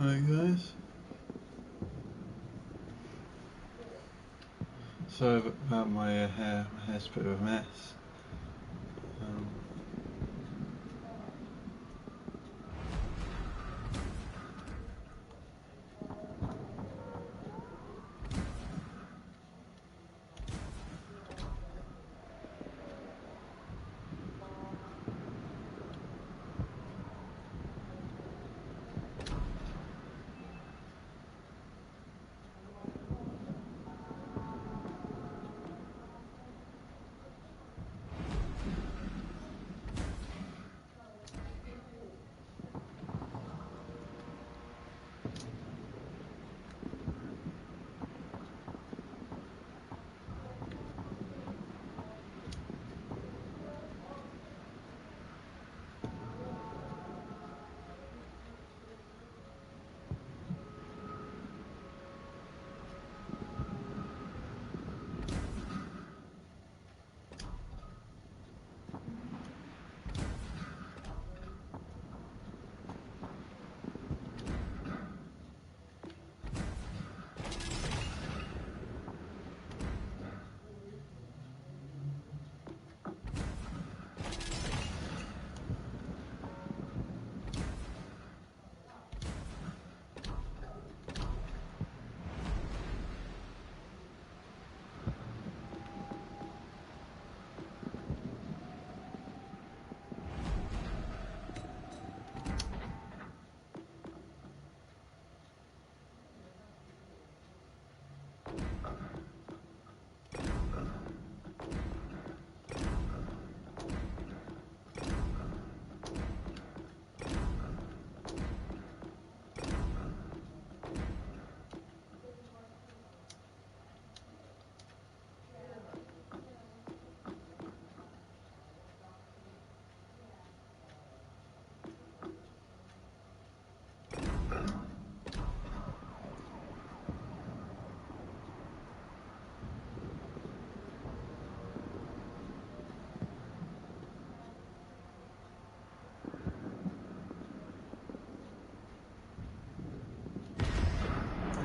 Alright guys, sorry about my hair. My hair's a bit of a mess.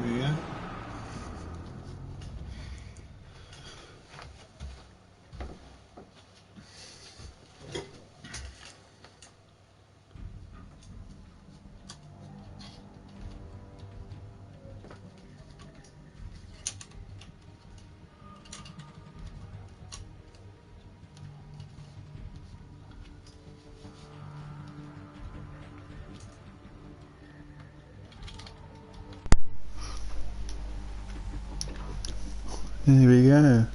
Yeah. Here we go.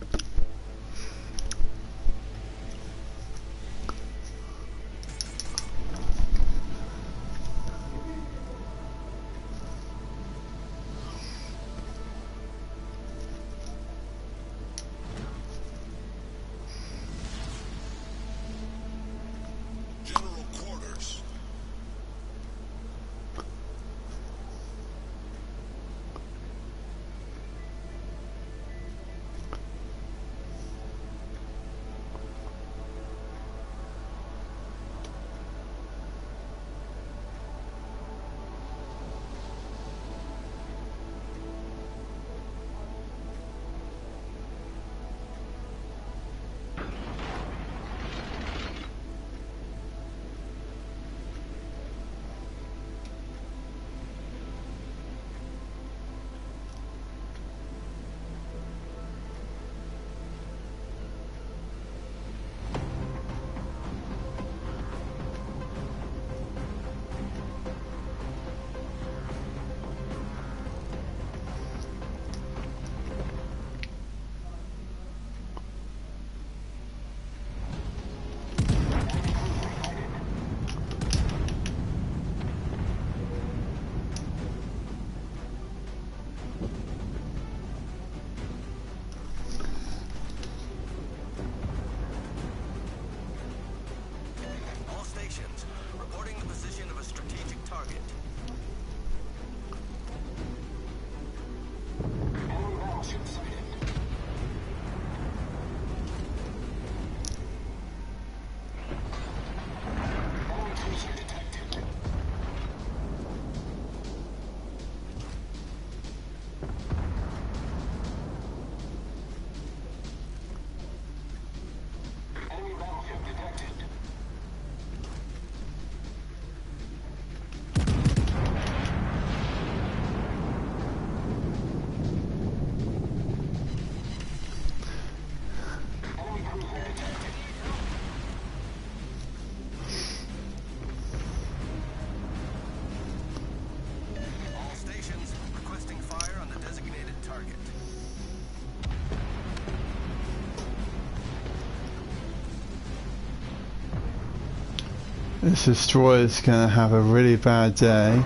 This destroyer's gonna have a really bad day.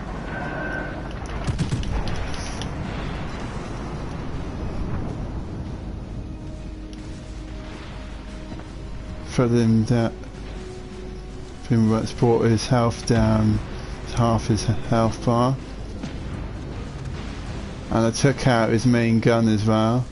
Further that Finworks brought his health down to half his health bar. And I took out his main gun as well.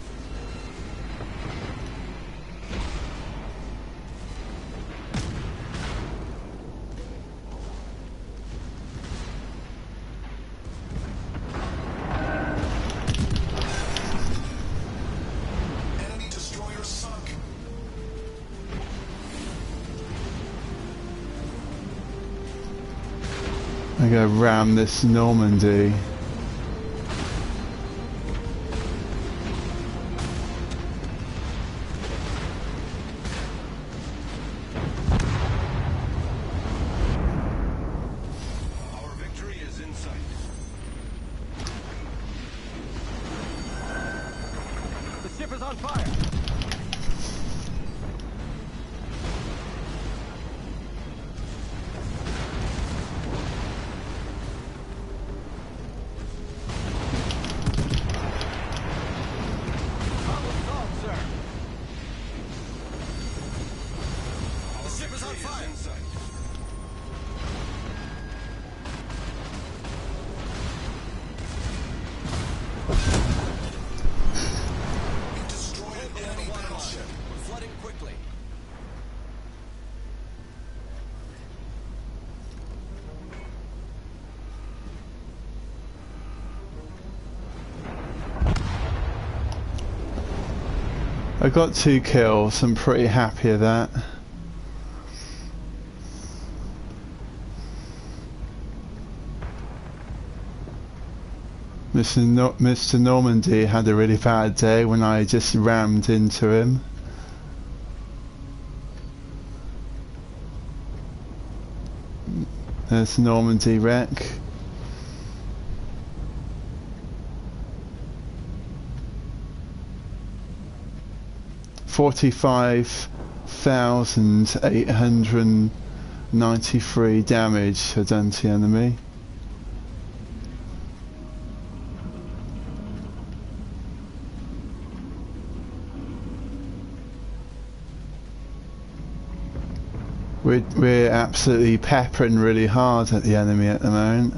I'm gonna ram this Normandy. Our victory is in sight. The ship is on fire. I got 2 kills, I'm pretty happy with that. Mr. Normandy had a really bad day when I just rammed into him. There's Normandy wreck. $45,893 damage I done to the enemy. We're absolutely peppering really hard at the enemy at the moment.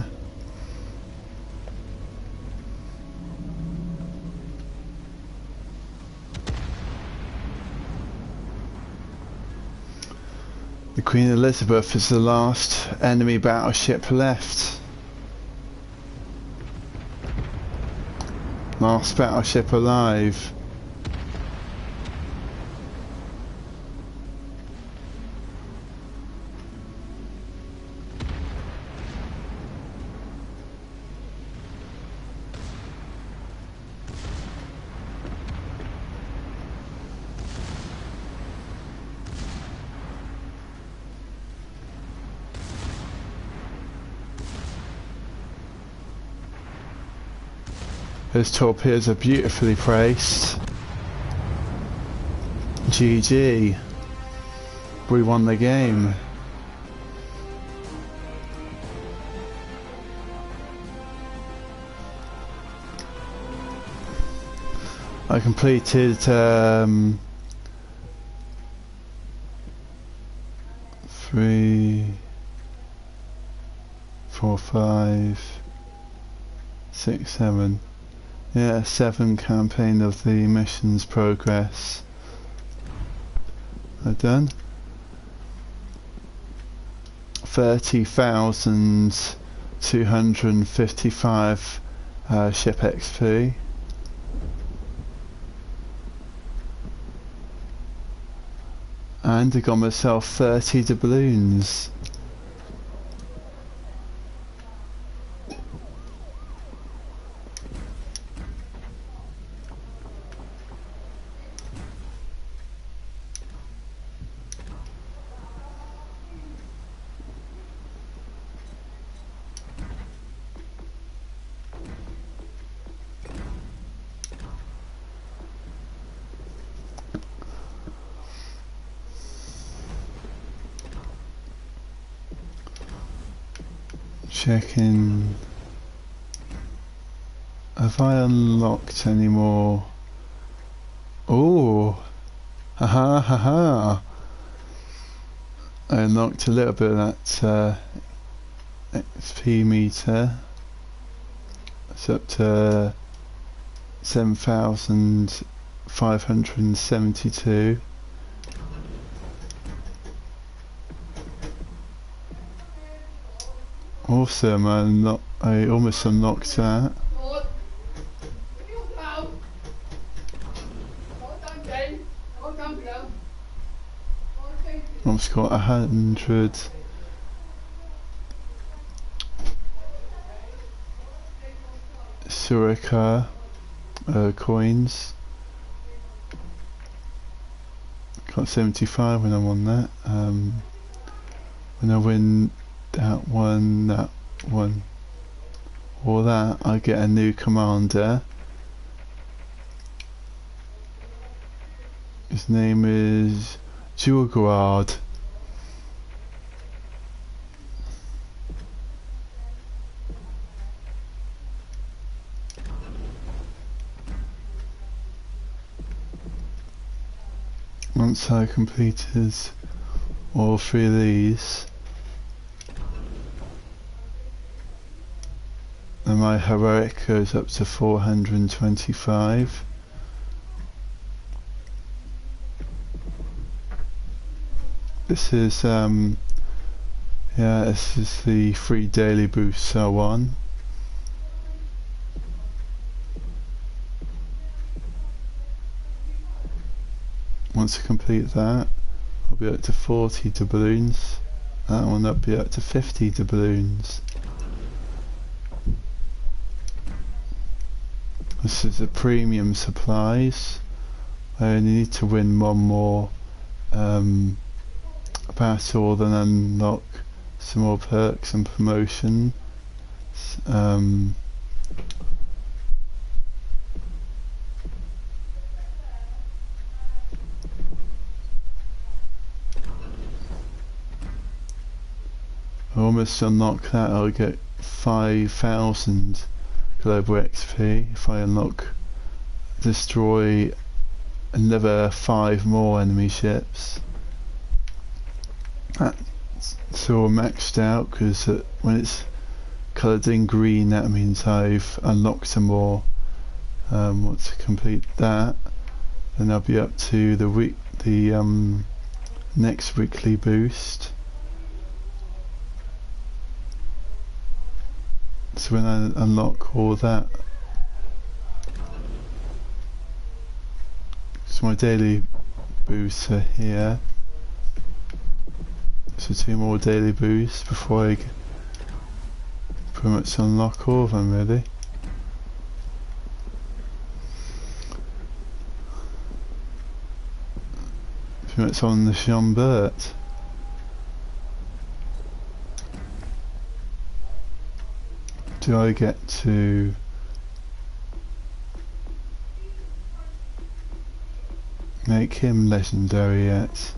The Queen Elizabeth is the last enemy battleship left. Last battleship alive. Those torpedoes are beautifully placed. GG. We won the game. I completed 3, 4, 5, 6, 7. Yeah, 7 campaign of the missions progress. I've done 30,255 ship XP. And I got myself 30 doubloons. checking. Have I unlocked any more? Oh, haha, haha! I unlocked a little bit of that XP meter. It's up to 7,572. Awesome! I almost unlocked that. I've got 100 Surika coins. Got 75 when I'm on that. When I win that one, or that, I get a new commander. His name is Jurguard. Once I completed all three of these, and my heroic goes up to 425. This is this is the free daily boost so on. Once I complete that, I'll be up to 40 doubloons. That one will be up to 50 doubloons. This is the premium supplies. I only need to win one more battle, then unlock some more perks and promotion. I almost unlock that. I'll get 5,000 global XP if I destroy another 5 more enemy ships. That's all maxed out, because when it's coloured in green, that means I've unlocked some more. Once I complete that, then I'll be up to the next weekly boost. So when I unlock all that, so my daily boosts are here. So 2 more daily boosts before I pretty much unlock all of them, really. Pretty much on the Jean-Bert. Do I get to make him legendary yet?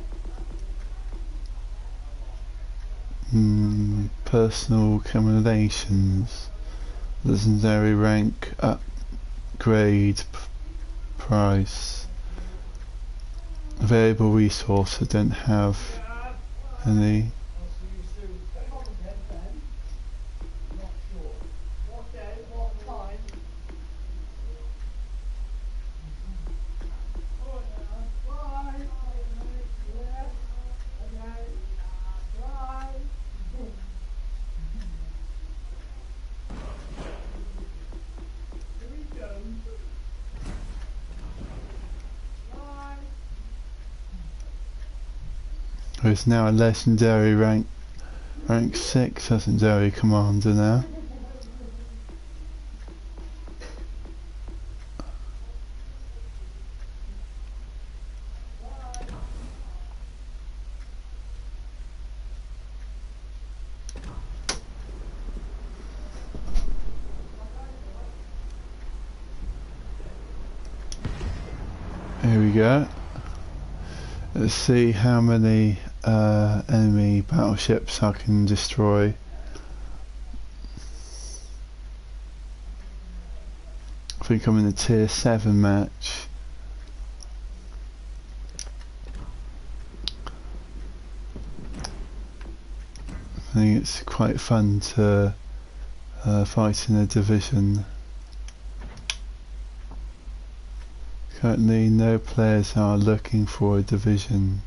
Personal accumulations, legendary rank upgrade price, available resource. I don't have any. There's now a legendary rank 6 legendary commander now. Here we go. Let's see how many enemy battleships I can destroy. think I'm in a tier 7 match. I think it's quite fun to fight in a division. Currently no players are looking for a division.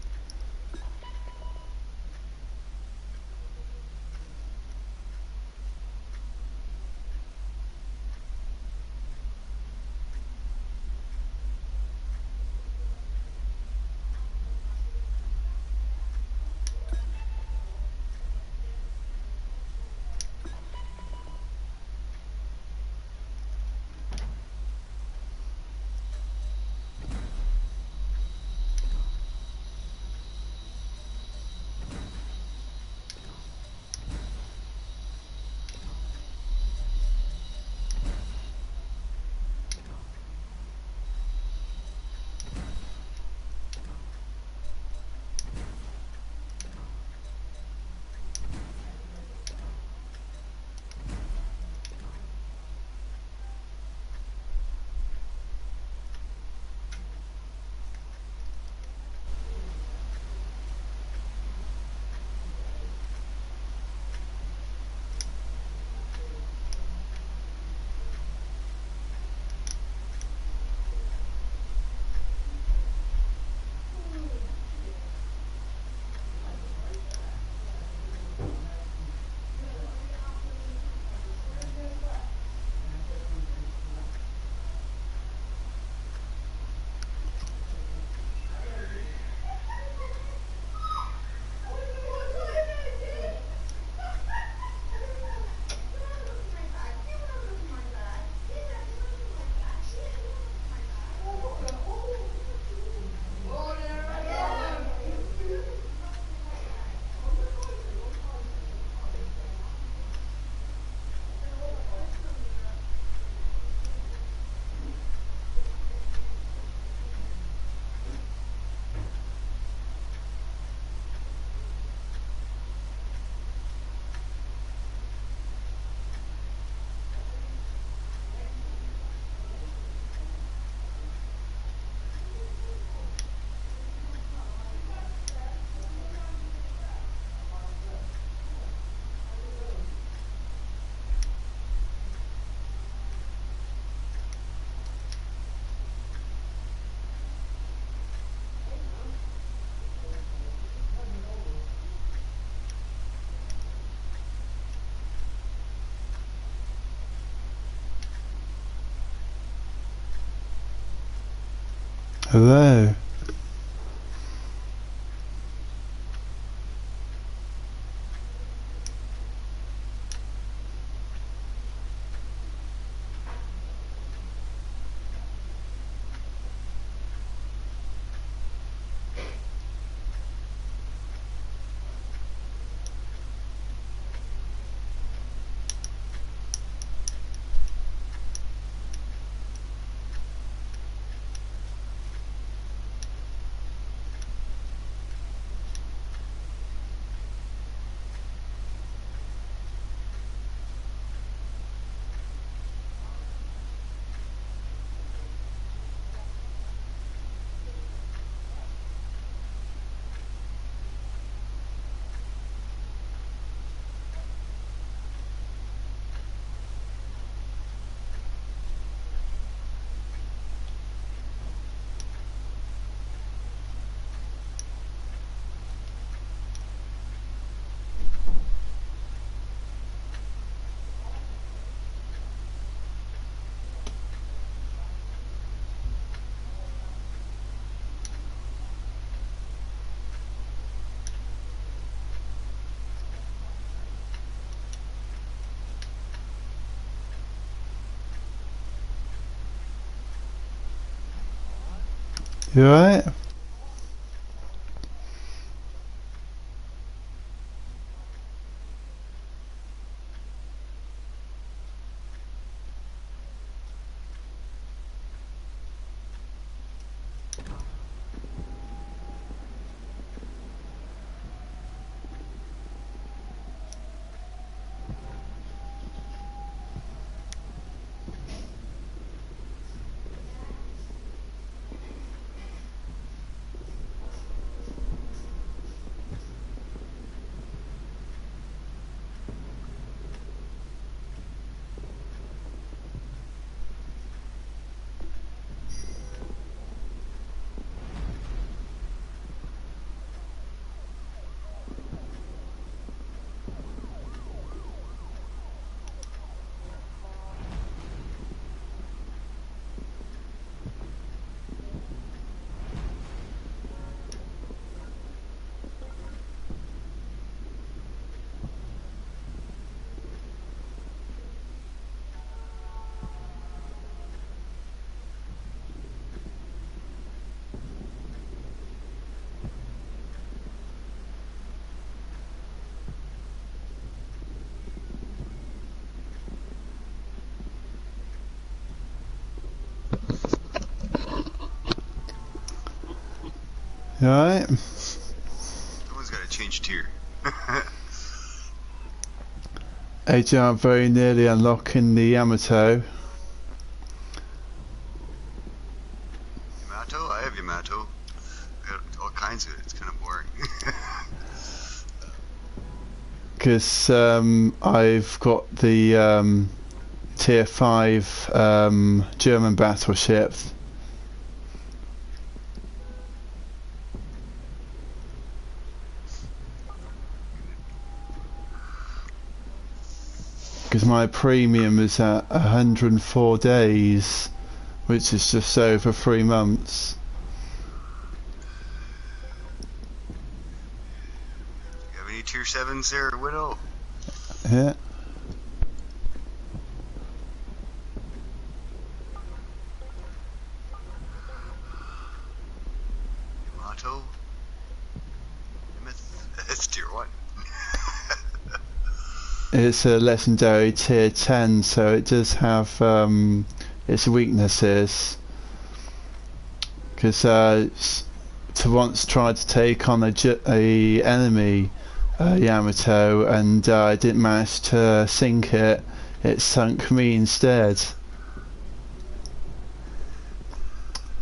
Hello. You alright? Alright? Someone's got to change tier. AJ, I'm very nearly unlocking the Yamato. Yamato? I have Yamato. I got all kinds of it. It's kind of boring. Because I've got the tier 5 German battleship. Because my premium is at 104 days, which is just over 3 months. You have any tier 7s there, Widow? Yeah. Yamato? It's tier 1. It's a legendary tier 10, so it does have its weaknesses. Because to once tried to take on a enemy Yamato, and I didn't manage to sink it. It sunk me instead,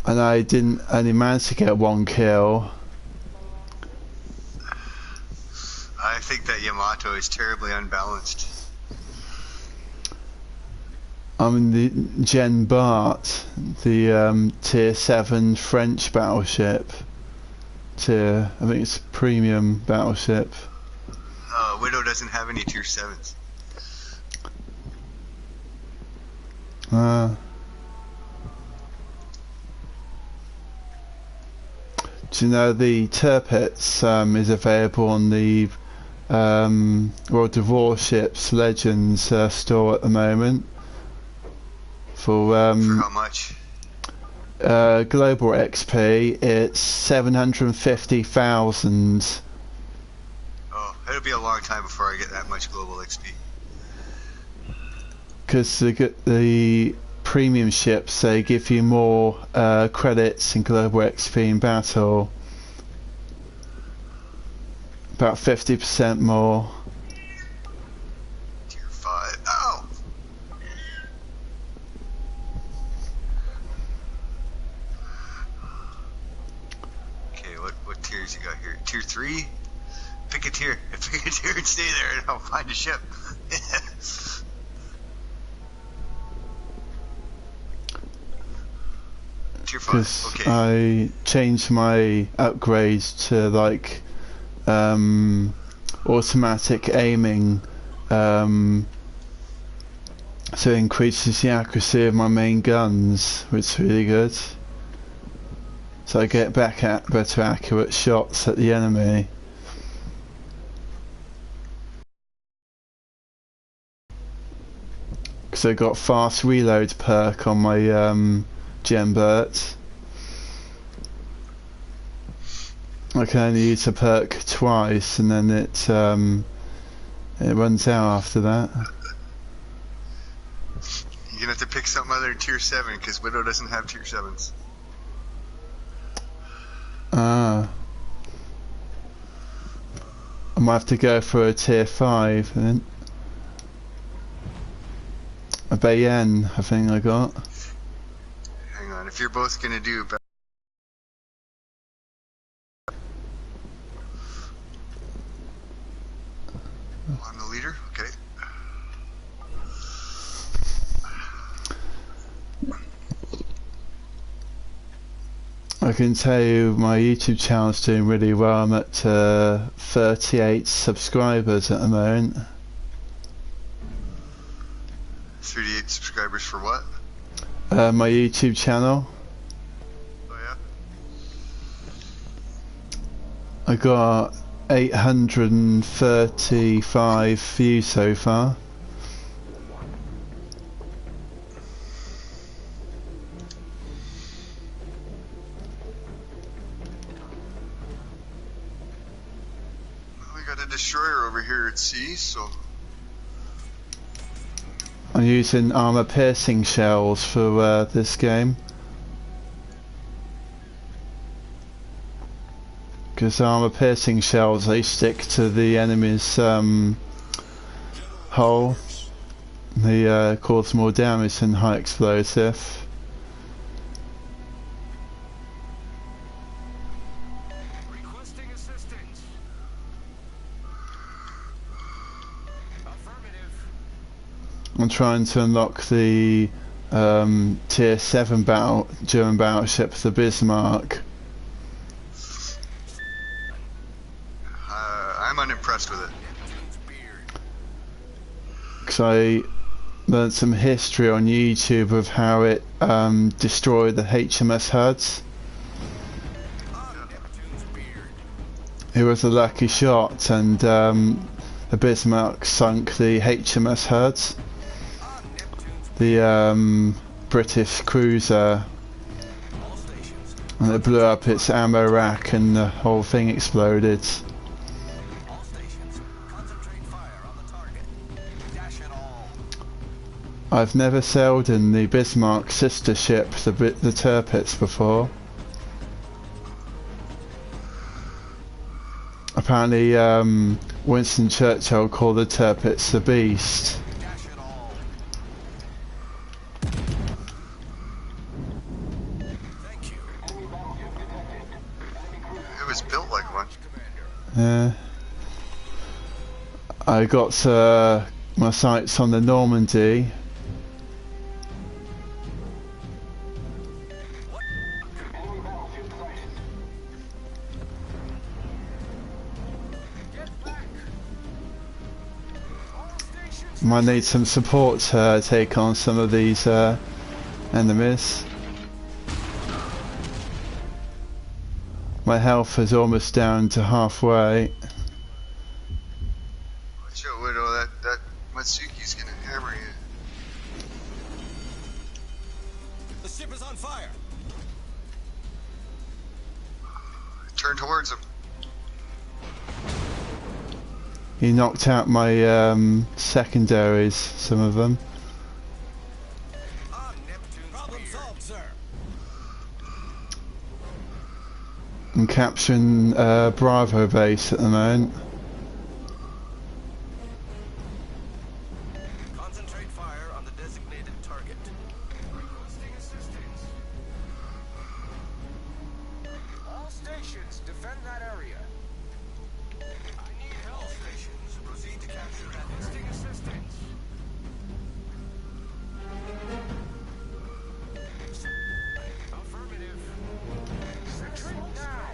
and I didn't only manage to get 1 kill. I think that Yamato is terribly unbalanced. I'm in the Gen Bart, the tier 7 French battleship. I think it's a premium battleship. Widow doesn't have any tier 7s. Do you know the Tirpitz is available on the World of Warships Legends store at the moment for how much? Global XP. It's 750,000. Oh, it'll be a long time before I get that much global XP. Because the premium ships, they give you more credits in global XP in battle. About 50% more. Tier 5. Ow! Okay, what tiers you got here? Tier 3? Pick a tier. Pick a tier and stay there and I'll find a ship. Tier 5. Because Okay. I changed my upgrades to like automatic aiming, so it increases the accuracy of my main guns, which is really good. So I get back at better accurate shots at the enemy. Because I got fast reload perk on my Gembert. I can only use a perk twice, and then it runs out after that. You're gonna have to pick something other than tier 7 because Widow doesn't have tier 7s. I might have to go for a tier 5 then. A Bayenne, I think I got. Hang on, if you're both gonna do I'm the leader? Okay. I can tell you my YouTube channel's doing really well. I'm at 38 subscribers at the moment. 38 subscribers for what? My YouTube channel. Oh yeah? I got 835 views so far. We got a destroyer over here at sea, so I'm using armor piercing shells for this game. Because armor-piercing shells, they stick to the enemy's hull. They cause more damage than high explosive. Requesting assistance. Affirmative. I'm trying to unlock the tier 7 German battleship, the Bismarck. I'm unimpressed with it. Because I learned some history on YouTube of how it destroyed the HMS HUDs. It was a lucky shot, and the Bismarck sunk the HMS HUDs, the British cruiser, and it blew up its ammo rack and the whole thing exploded. I've never sailed in the Bismarck sister ship, the Tirpitz, before. Apparently, Winston Churchill called the Tirpitz the Beast. It was built like one. Yeah. I got my sights on the Normandy. Might need some support to take on some of these enemies. My health is almost down to halfway. Watch out, Widow, that Matsuki's gonna hammer you. The ship is on fire. Turn towards him. He knocked out my secondaries, some of them. On Neptune. Problem solved, sir. I'm capturing Bravo base at the moment. Concentrate fire on the designated target. Requesting assistance. All stations, defend that area. I need help. All stations, proceed to capture that. Requesting assistance. Affirmative. Retreat now.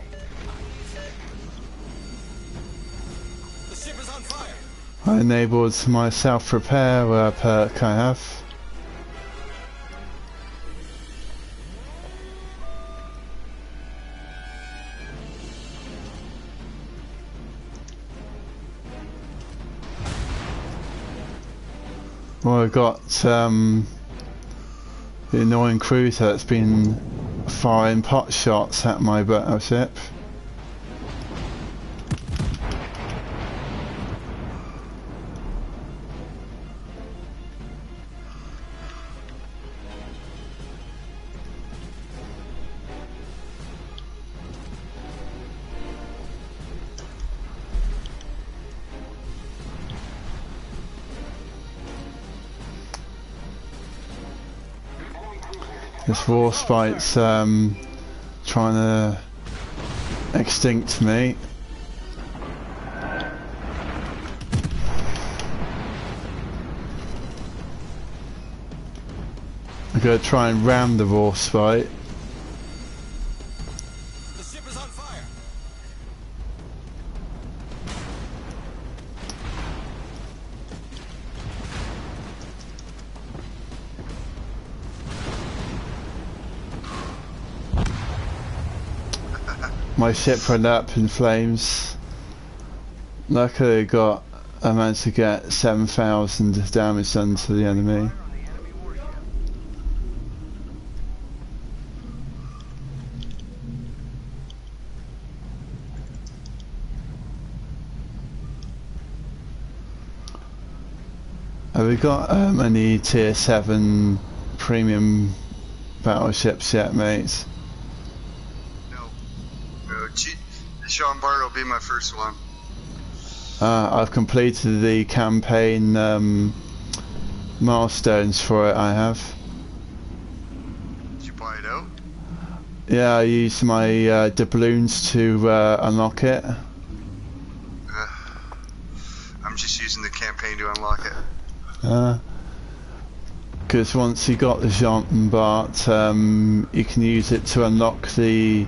The ship is on fire. I enabled my self-repair perk I have. Well, I got the annoying cruiser that's been firing pot shots at my battleship. This Warspite's trying to extinct me. I'm going to try and ram the Warspite. The ship is on fire. My ship went up in flames. Luckily I managed to get 7,000 damage done to the enemy. Have we got any tier 7 premium battleships yet, mates? No. Jean Bart will be my first one. I've completed the campaign milestones for it. I have. Did you buy it out? Yeah, I used my doubloons to unlock it. I'm just using the campaign to unlock it. Because once you got the Jean Bart, you can use it to unlock the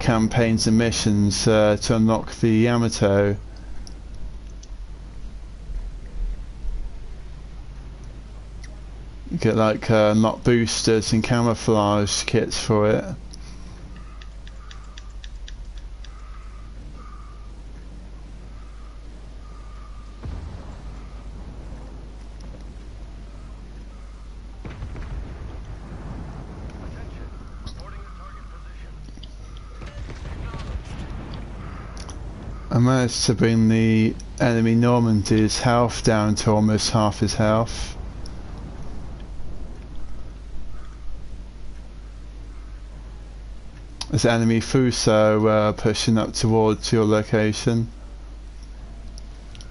campaigns and missions, to unlock the Yamato. You get like unlock boosters and camouflage kits for it. I managed to bring the enemy Normandy's health down to almost half his health. There's enemy Fuso pushing up towards your location.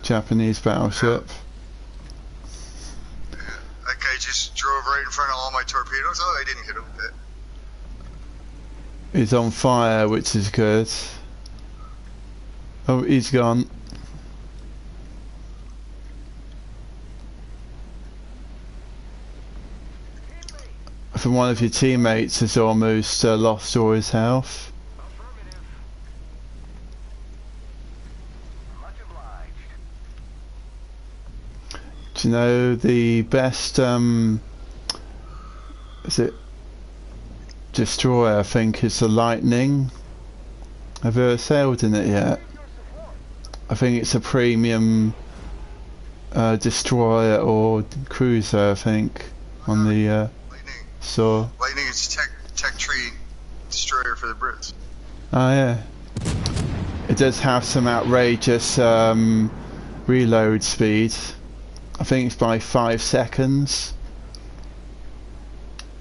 Japanese battleship. That guy just drove right in front of all my torpedoes. Oh, I didn't hit him a bit. He's on fire, which is good. Oh, he's gone. I think one of your teammates has almost lost all his health. Do you know the best is it destroyer, I think, is the Lightning? Have you ever sailed in it yet? I think it's a premium destroyer or cruiser, I think, on the so. Lightning is tech tree destroyer for the Brits. Oh yeah. It does have some outrageous reload speed. I think it's by 5 seconds.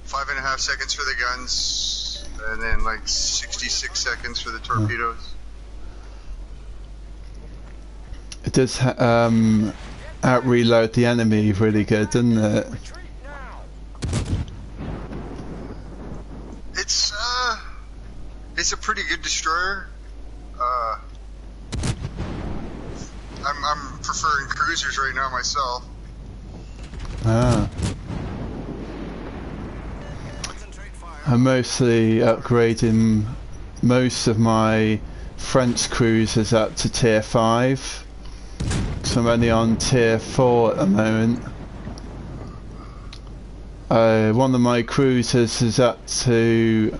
5.5 seconds for the guns, and then like 66 seconds for the torpedoes. It does out reload the enemy really good, doesn't it? It's a pretty good destroyer. I'm preferring cruisers right now myself. I'm mostly upgrading most of my French cruisers up to tier 5. So I'm only on tier 4 at the moment. One of my cruisers is up to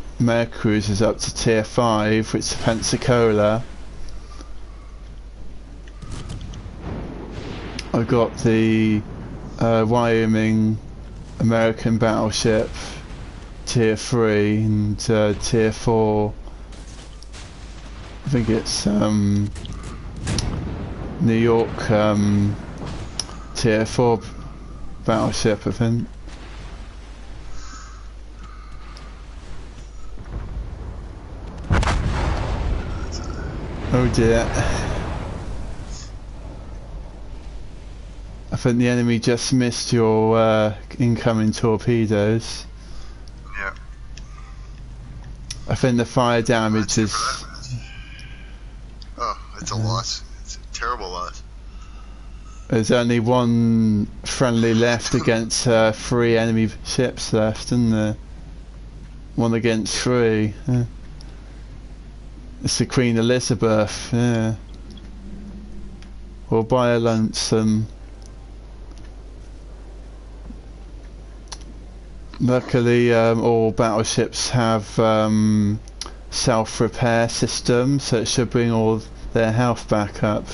cruisers up to tier 5, which is Pensacola. I got the Wyoming American battleship tier 3 and tier 4. I think it's New York tier 4 battleship, I think. Oh dear. I think the enemy just missed your incoming torpedoes. Yeah. I think the fire damage is... Oh, it's a loss. It's a terrible loss. There's only one friendly left against 3 enemy ships left, isn't there? 1 against 3. Yeah. It's the Queen Elizabeth, yeah. Or by a lonesome. Luckily, all battleships have self-repair systems, so it should bring all their health back up.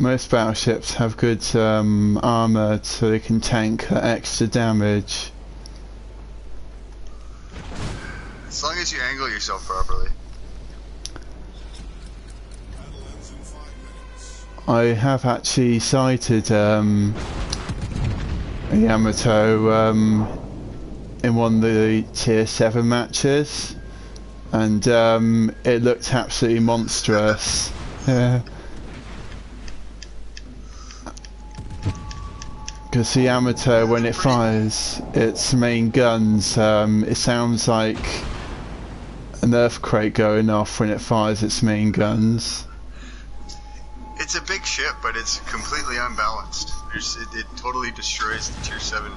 Most battleships have good armour so they can tank extra damage. As long as you angle yourself properly. I have actually sighted a Yamato in one of the tier 7 matches, and it looked absolutely monstrous. Yeah. Because the Yamato, when it fires its main guns, it sounds like an earthquake going off when it fires its main guns. It's a big ship, but it's completely unbalanced. It totally destroys the tier 7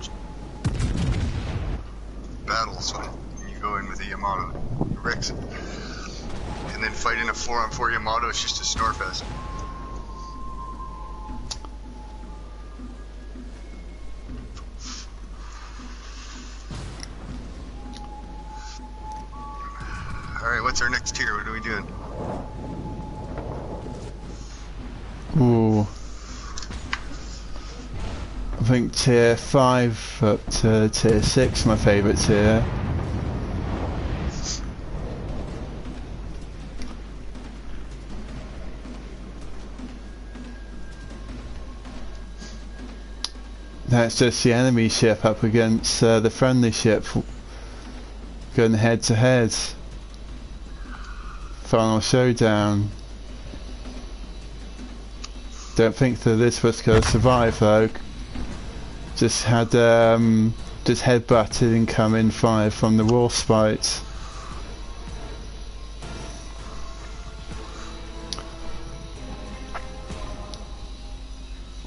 battles when you go in with a Yamato. It wrecks it. And then fighting a 4-on-4 Yamato is just a snore fest. Alright, what's our next tier? What are we doing? Ooh. I think tier 5 up to tier 6 my favourite tier. That's just the enemy ship up against the friendly ship going head to head. Final showdown. Don't think that this was going to survive though. Just had just headbutted incoming fire from the wolf spite.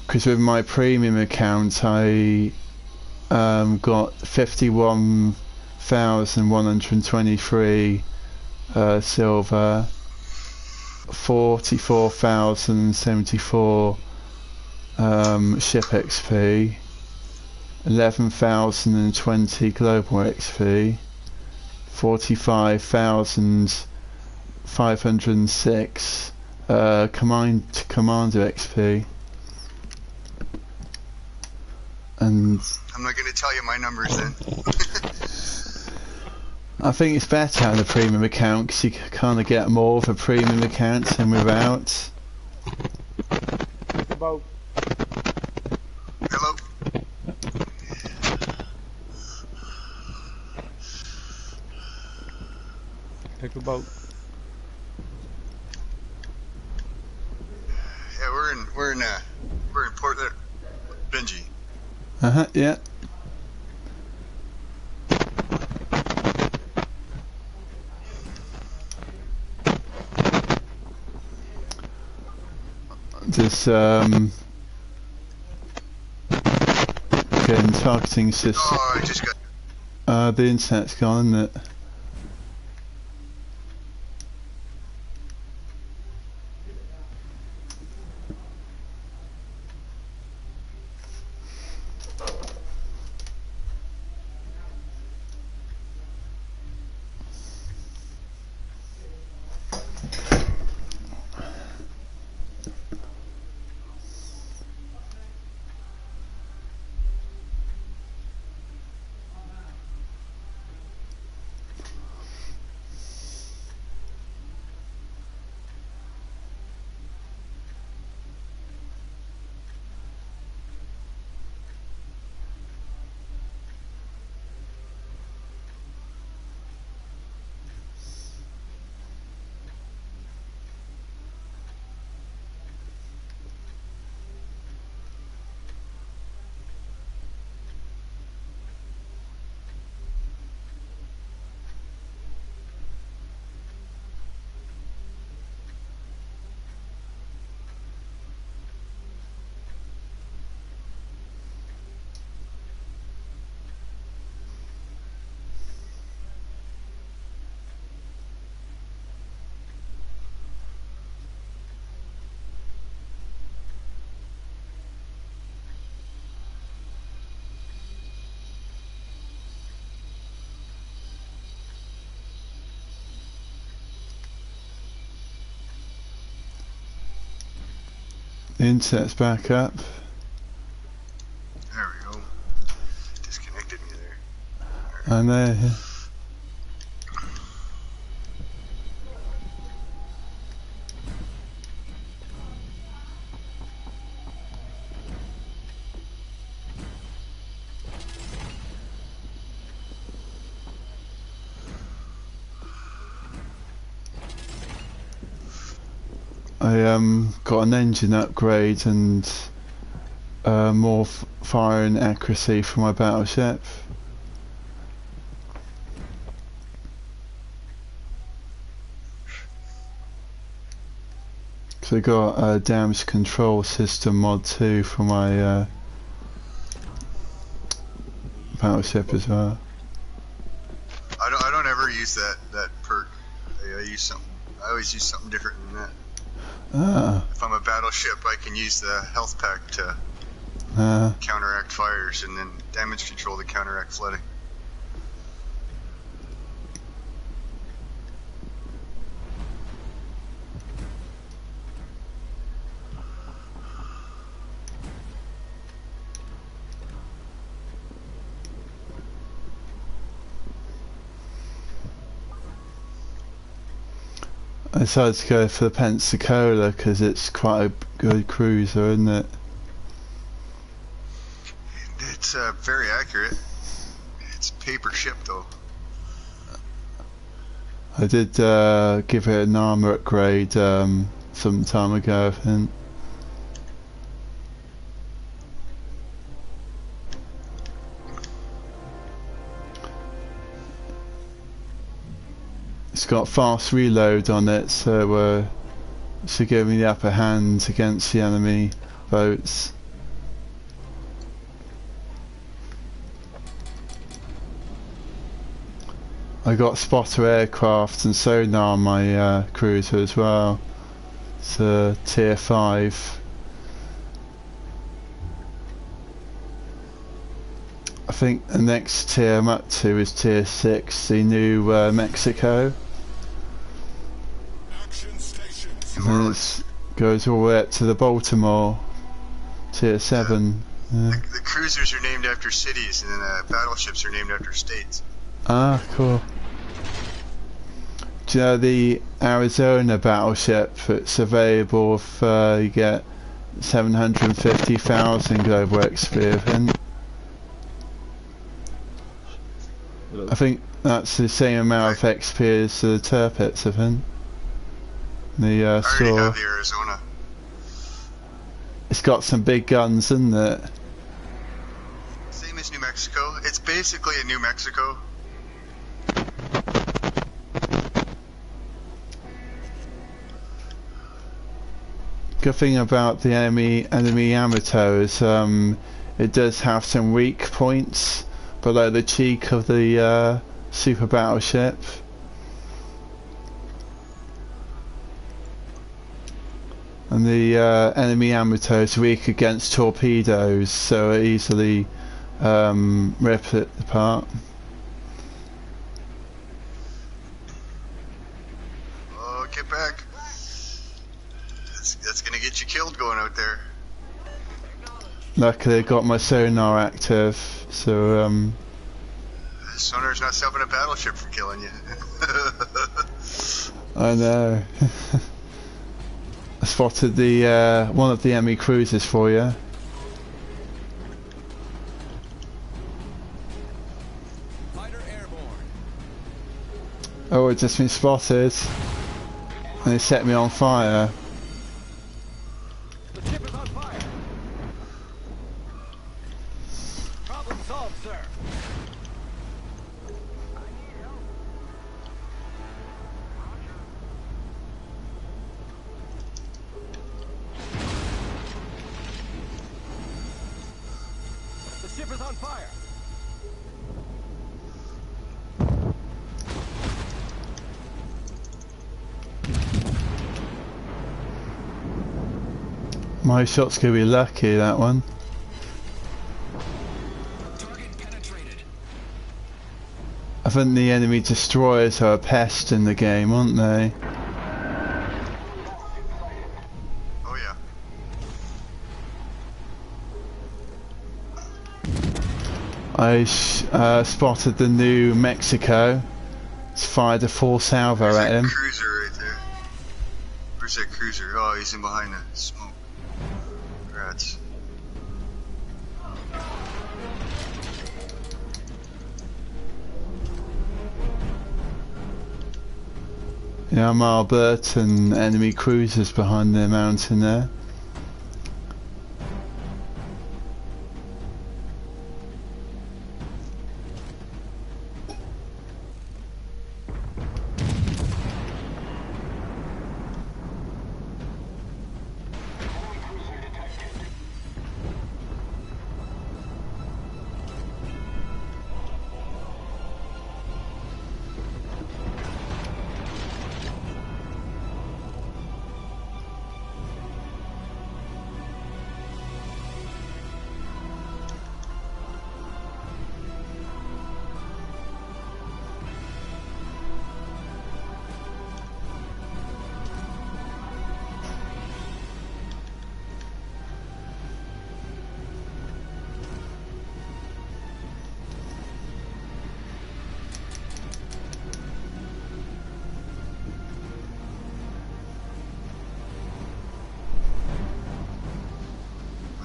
Because with my premium account I got 51,123 silver, 44,074 ship XP, 11,020 global XP, 45,506 commander XP. And I'm not going to tell you my numbers then. I think it's better having a premium account because you kind of get more of a premium account than without. About Hello? take a boat. Yeah, we're in Portland, Benji. Yeah. Just getting targeting system. Oh, I just got... The internet's gone, isn't it? The internet's back up. There we go. Disconnected me there. I know. I got an engine upgrade and more firing accuracy for my battleship. So I got a damage control system mod 2 for my battleship as well. I don't ever use that perk. I always use something different than that. Ah. If I'm a battleship, I can use the health pack to counteract fires, and then damage control to counteract flooding. I decided to go for the Pensacola because it's quite a good cruiser, isn't it? It's very accurate. It's a paper ship though. I did give it an armor upgrade some time ago, I think. It's got fast reload on it, so should give me the upper hand against the enemy boats. I got spotter aircraft and sonar on my cruiser as well. It's tier 5. I think the next tier I'm up to is tier 6, the new Mexico. And it goes all the way up to the Baltimore, tier 7. Yeah. The cruisers are named after cities, and then battleships are named after states. Ah, cool. Do you know the Arizona battleship? It's available if you get 750,000 global XP, I think. I think that's the same amount of XP as the Tirpitz, I think. The I already store. have the Arizona. It's got some big guns, isn't it? Same as New Mexico. It's basically a New Mexico. Good thing about the enemy Yamato is it does have some weak points below the cheek of the super battleship. And the enemy Yamato is weak against torpedoes, so it easily rip it apart. Oh, get back. That's gonna get you killed going out there. Luckily I got my sonar active, so Sonar's not stopping a battleship from killing you. I know. I spotted the one of the enemy cruisers for you. Fighter airborne. Oh, it's just been spotted. And they set me on fire. The ship is on fire. Problem solved, sir. The ship is on fire. My shot's gonna be lucky, that one. Target penetrated. I think the enemy destroyers are a pest in the game, aren't they? Oh yeah. I spotted the new Mexico. It's fired a full salvo There's at that him. cruiser right there. Where's that cruiser? Oh, he's in behind the smoke. Rats. Yeah, I'm Albert and enemy cruisers behind the mountain there.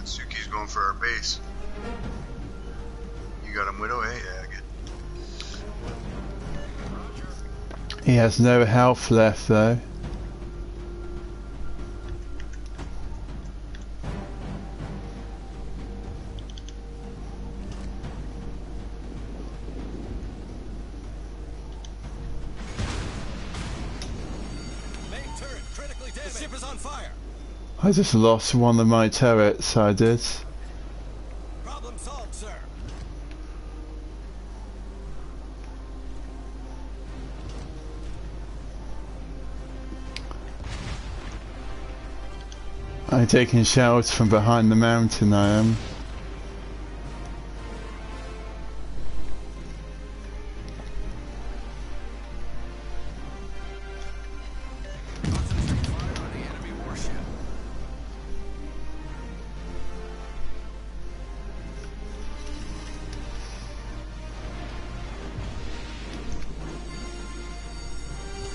Suki's going for our base. You got him, Widow? Hey, yeah, good. He has no health left though. Main turret critically damaged. The ship is on fire. I just lost one of my turrets, I did. Problem solved, sir. I'm taking shells from behind the mountain, I am. Concentrate fire on the enemy warship.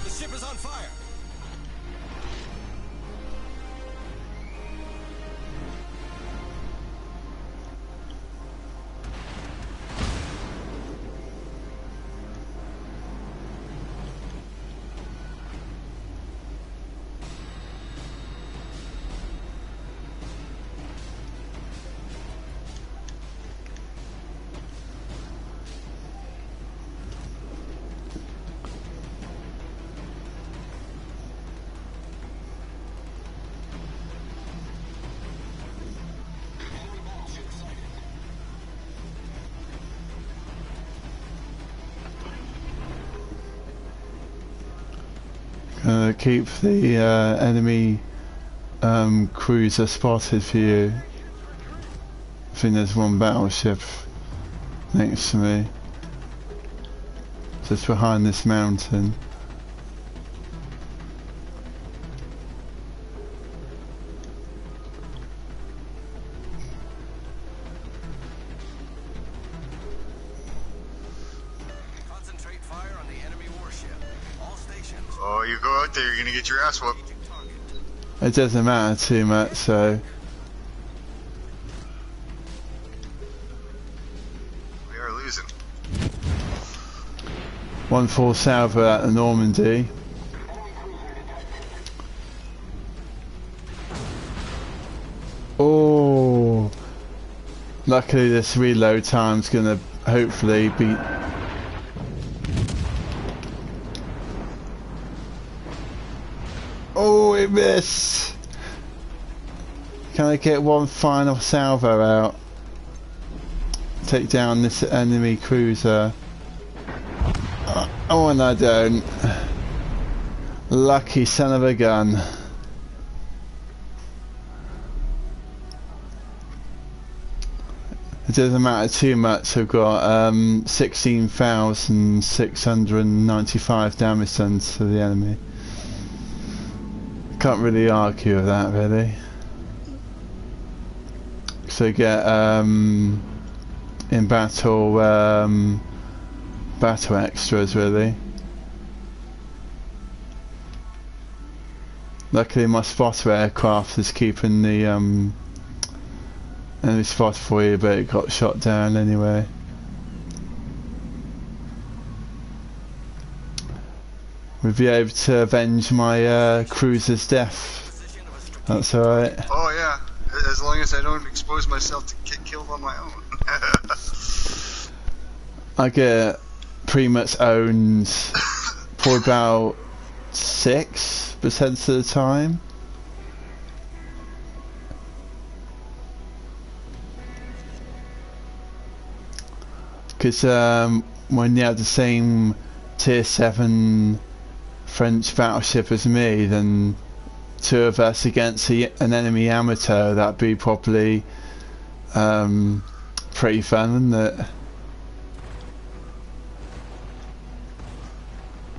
The ship is on fire. Keep the enemy cruiser spotted for you. I think there's one battleship next to me, just behind this mountain. Concentrate fire on the enemy warship. All stations. Oh, you go out there, you're gonna get your ass whooped. Strategic target. It doesn't matter too much, so We are losing. one full salvo at the Normandy. Oh, luckily this reload time's gonna hopefully be. Oh, it missed. Can I get one final salvo out? Take down this enemy cruiser. Oh, and I don't. Lucky son of a gun. It doesn't matter too much. I've got 16,695 damage done to the enemy. Can't really argue with that, really. So get in battle battle extras, really. Luckily my spotter aircraft is keeping the enemy spot for you, but it got shot down anyway. we'll be able to avenge my cruiser's death. That's alright. Oh yeah, as long as I don't expose myself to get killed on my own. I get pretty much owned for about 6% of the time. Because when you have the same tier 7 French battleship as me, then 2 of us against an enemy amateur, that'd be probably pretty fun, wouldn't it?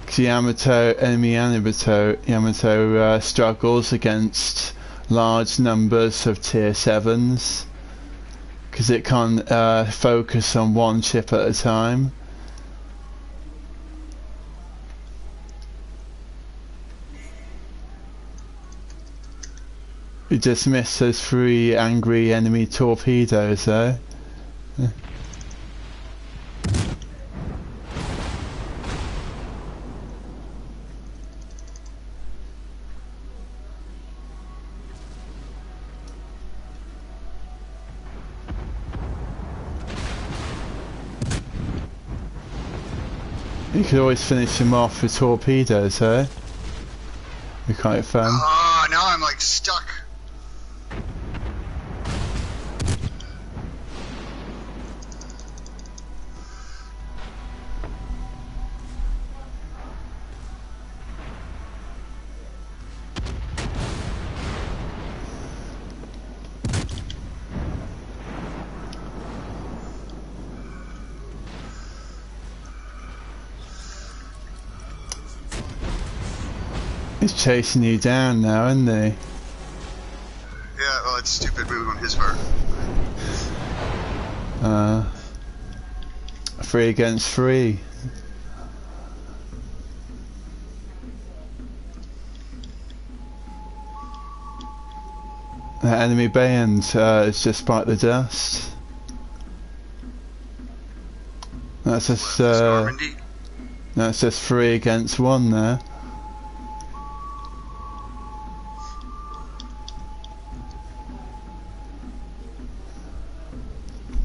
Because the enemy Yamato struggles against large numbers of tier 7s. Because it can't focus on one ship at a time. We just missed those 3 angry enemy torpedoes though. You could always finish them off with torpedoes, eh? Be quite fun. Oh, now I'm like stuck. He's chasing you down now, isn't he? Yeah, well, it's a stupid move on his part. 3 against 3. That enemy band is just bite the dust. That's just that's just 3 against 1 there.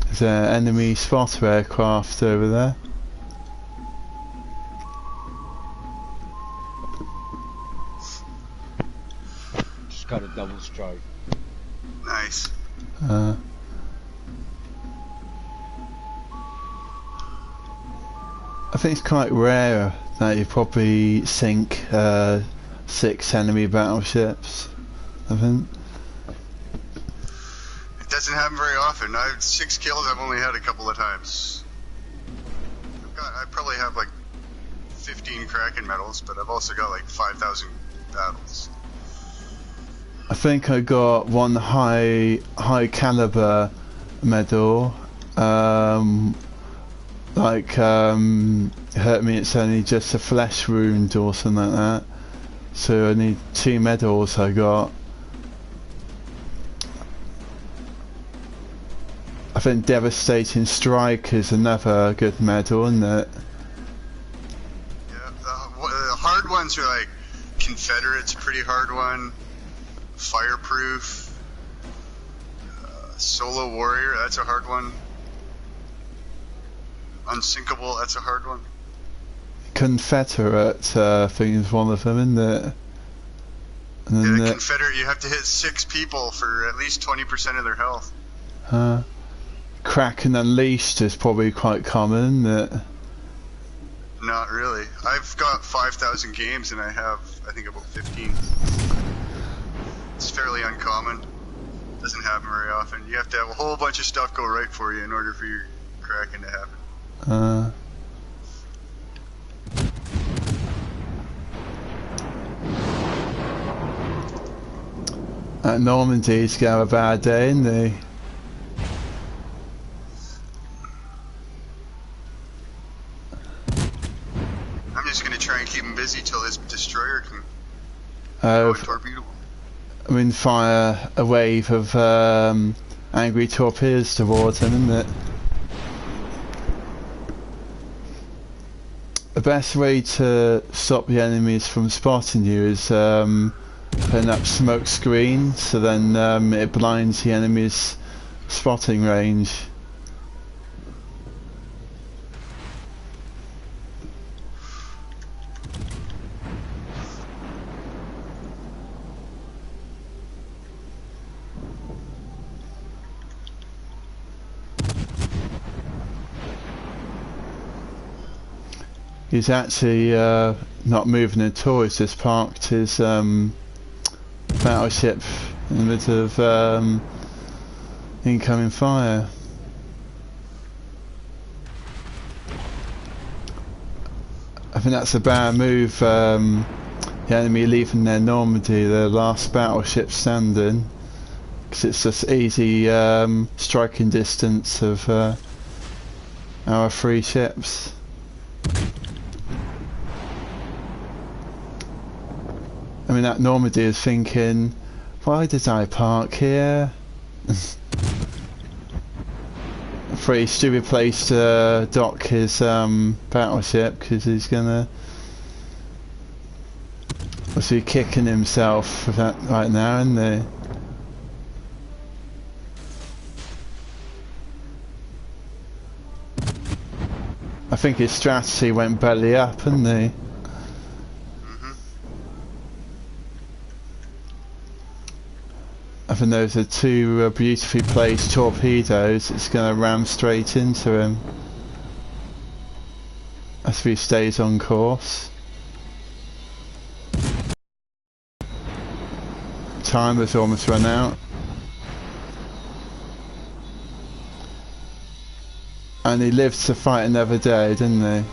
There's an enemy spotter aircraft over there. Just got a double strike. Nice. I think it's quite rare that you probably sink 6 enemy battleships. I think. It doesn't happen very often. 6 kills I've only had a couple of times. I probably have like 15 Kraken medals, but I've also got like 5,000 battles. I think I got 1 high caliber medal. Hurt me, it's only just a flesh wound or something like that. So I need 2 medals I got. I think Devastating Strike is another good medal, isn't it? Yeah, the hard ones are like Confederate's a pretty hard one. Fireproof. Solo Warrior, that's a hard one. Unsinkable, that's a hard one. Confederate, I think is one of them, isn't it? And then Yeah, Confederate, you have to hit 6 people for at least 20% of their health. Kraken Unleashed is probably quite common, isn't it? Not really. I've got 5,000 games and I have, I think, about 15. It's fairly uncommon. Doesn't happen very often. You have to have a whole bunch of stuff go right for you in order for your Kraken to happen. Normandy's gonna have a bad day, isn't they? I'm just gonna try and keep him busy till this destroyer can torpedo him. I mean, fire a wave of angry torpedoes towards him, isn't it? the best way to stop the enemies from spotting you is putting up smoke screen, so then it blinds the enemy's spotting range. He's actually not moving at all, he's just parked his battleship in the middle of incoming fire. I think that's a bad move, the enemy leaving their Normandy, their last battleship standing, because it's just easy striking distance of our 3 ships. I mean, that Normandy is thinking, why did I park here? A pretty stupid place to dock his battleship, because he's gonna be kicking himself for that right now, isn't he? I think his strategy went belly up, didn't he? I think those are 2 beautifully placed torpedoes. It's going to ram straight into him as he stays on course. Time has almost run out. And he lived to fight another day, didn't he?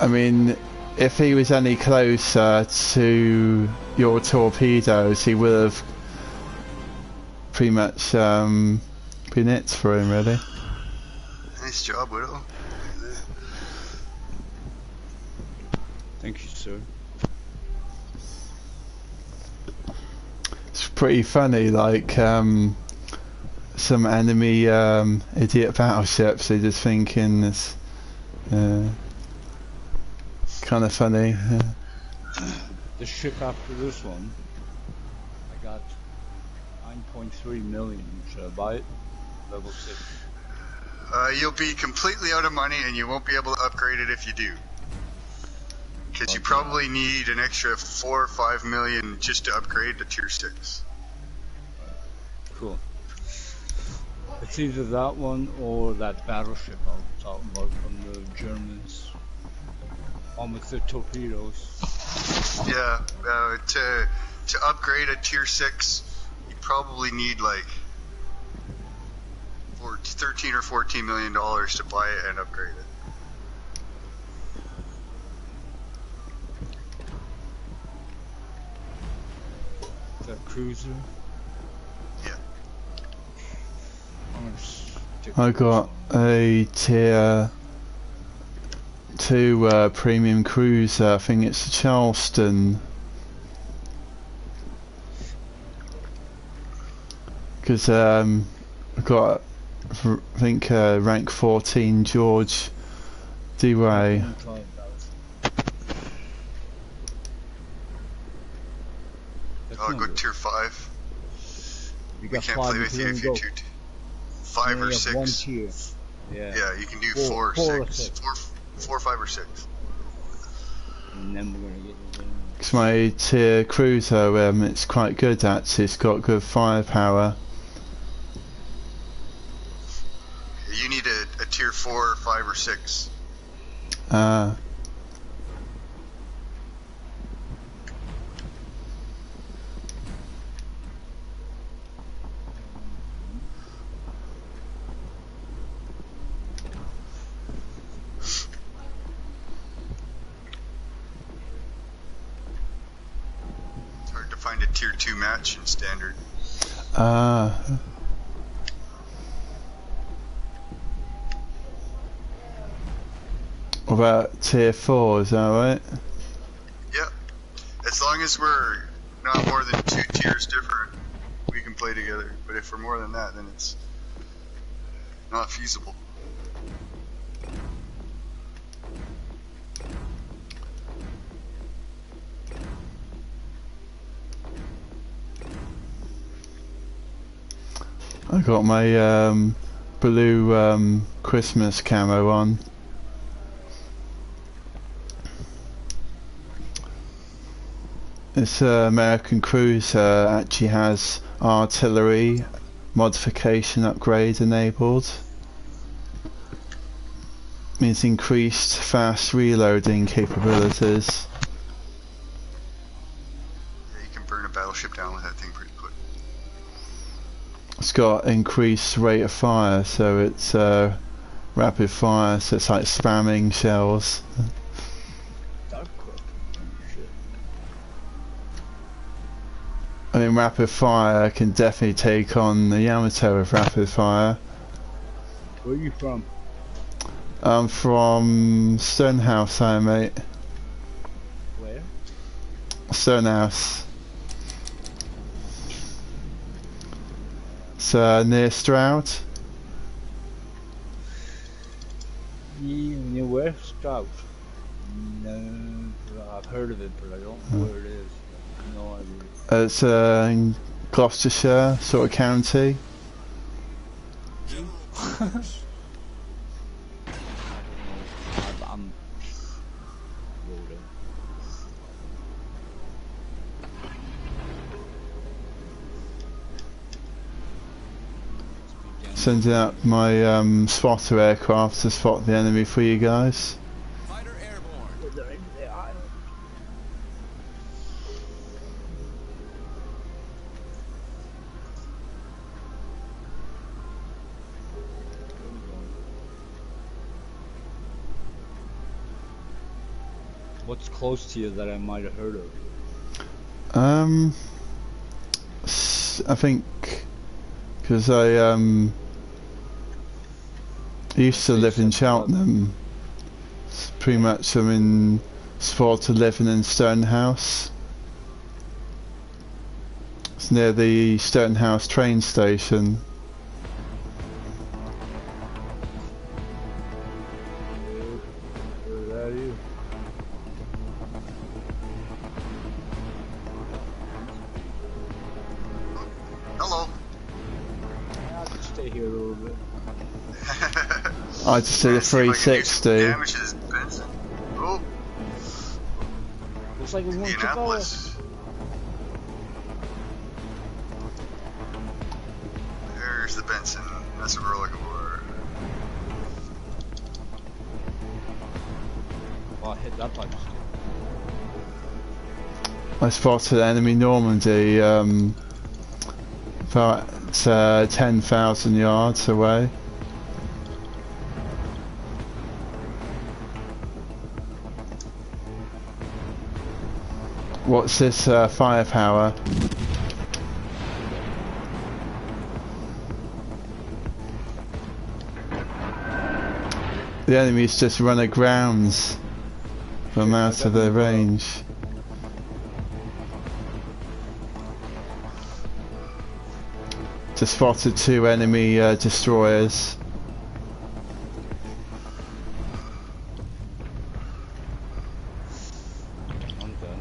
I mean, if he was any closer to your torpedoes, he would have pretty much been it for him, really. Nice job, Widow. Thank you, sir. It's pretty funny, like some enemy idiot battleships, they're just thinking this. Kind of funny. Yeah. The ship after this one, I got 9.3 million. Should I buy it? Level 6. You'll be completely out of money and you won't be able to upgrade it if you do. Because you probably need an extra 4 or 5 million just to upgrade to tier 6. Cool. It's either that one or that battleship I was talking about from the Germans. On with the torpedoes. Yeah, to upgrade a tier 6, you probably need like 13 or 14 million dollars to buy it and upgrade it. That cruiser. Yeah. I'm gonna stick I with got this one. a tier 2 premium cruiser. I think it's a Charleston. Because I got, I think, rank 14 George D-Way. I'll go tier 5. You We got can't 5, play with you if you do 5 you or only have 6. 1 tier. Yeah. Yeah, you can do Four 4 or or 6. 4, 5 or 6. And then we're gonna get it in. Because my tier cruiser, it's quite good actually. It's got good firepower. You need a tier 4, 5 or 6. It's hard to find a tier 2 match in standard. What about tier 4, is that right? Yeah. As long as we're not more than 2 tiers different, we can play together. But if we're more than that, then it's not feasible. I got my blue Christmas camo on. This American cruiser actually has artillery modification upgrade enabled. Means increased fast reloading capabilities. Yeah, you can burn a battleship down with that thing pretty quick. It's got increased rate of fire, so it's rapid fire, so it's like spamming shells. That quick. Shit. I mean, rapid fire can definitely take on the Yamato with rapid fire. Where are you from? I'm from Stonehouse, mate. Where? Stonehouse. It's near Stroud. You where? Stroud? No, I've heard of it, but I don't know where it is. No idea. It's in Gloucestershire sort of county. I'm loading. Sending out my spotter aircraft to spot the enemy for you guys. Fighter airborne. What's close to you that I might have heard of? I think because I used to live in Cheltenham. It's pretty much I'm in sport to living in Stonehouse. It's near the Stonehouse train station. Where are you? Hello. I'll just stay here a little bit. I just did a See if I can do some 360. damage to this Benson. Oh, Looks like we want to go. Indianapolis. There's the Benson. That's what we're looking for. Oh, I hit that by mistake. I spotted enemy Normandy about 10,000 yards away. What's this firepower? The enemies just run agrounds from out of their range. Just spotted 2 enemy destroyers. I'm done.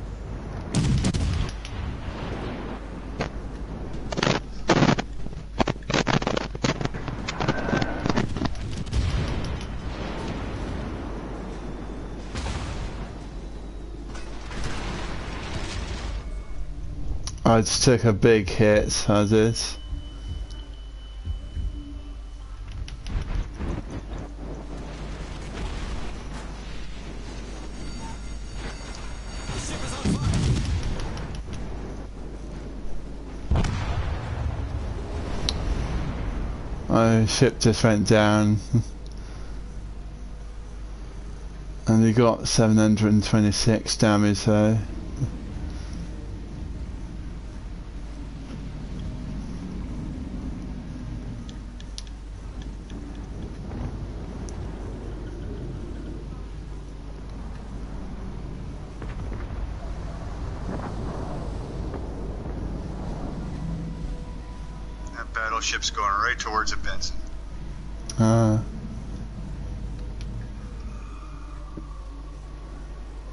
I just took a big hit, I did. The ship is on fire. My ship just went down. And we got 726 damage though. That battleship's going right towards the Benson. Ah.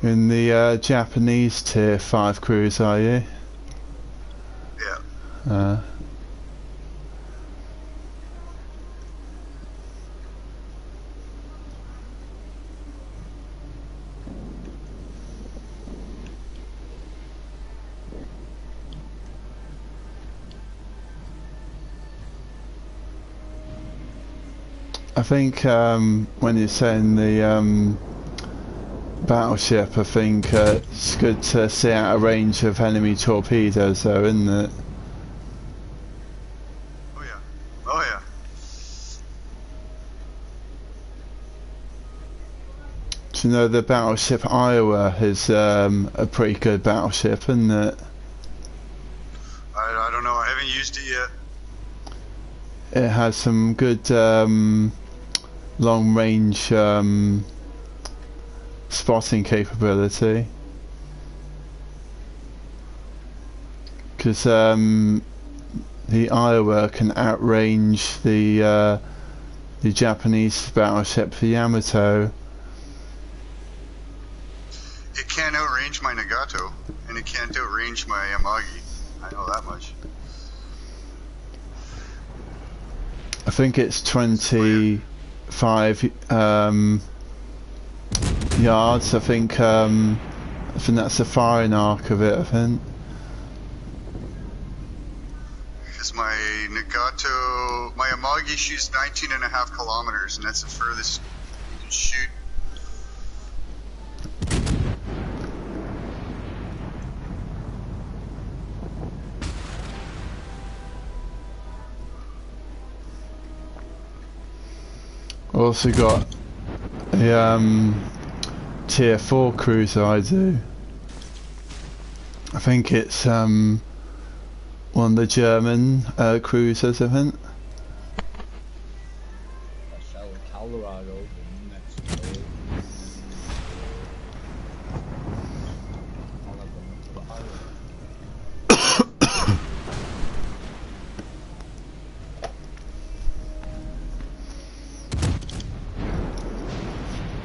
In the Japanese tier 5 cruise, are you? Yeah. I think when you're saying the battleship, I think it's good to see out a range of enemy torpedoes though, isn't it? Oh yeah. Oh yeah. Do you know the battleship Iowa is a pretty good battleship, isn't it? I don't know. I haven't used it yet. It has some good long range spotting capability. Because the Iowa can outrange the Japanese battleship, the Yamato. It can't outrange my Nagato, and it can't outrange my Yamagi. I know that much. I think it's 25 yards. I think that's the firing arc of it. I think. Because my Nagato, my Yamagi shoots 19.5 kilometers, and that's the furthest you can shoot. Also got a tier 4 cruiser. I do. I think it's one of the German cruisers. I think. I sell Colorado in Mexico. I'll have them to the island.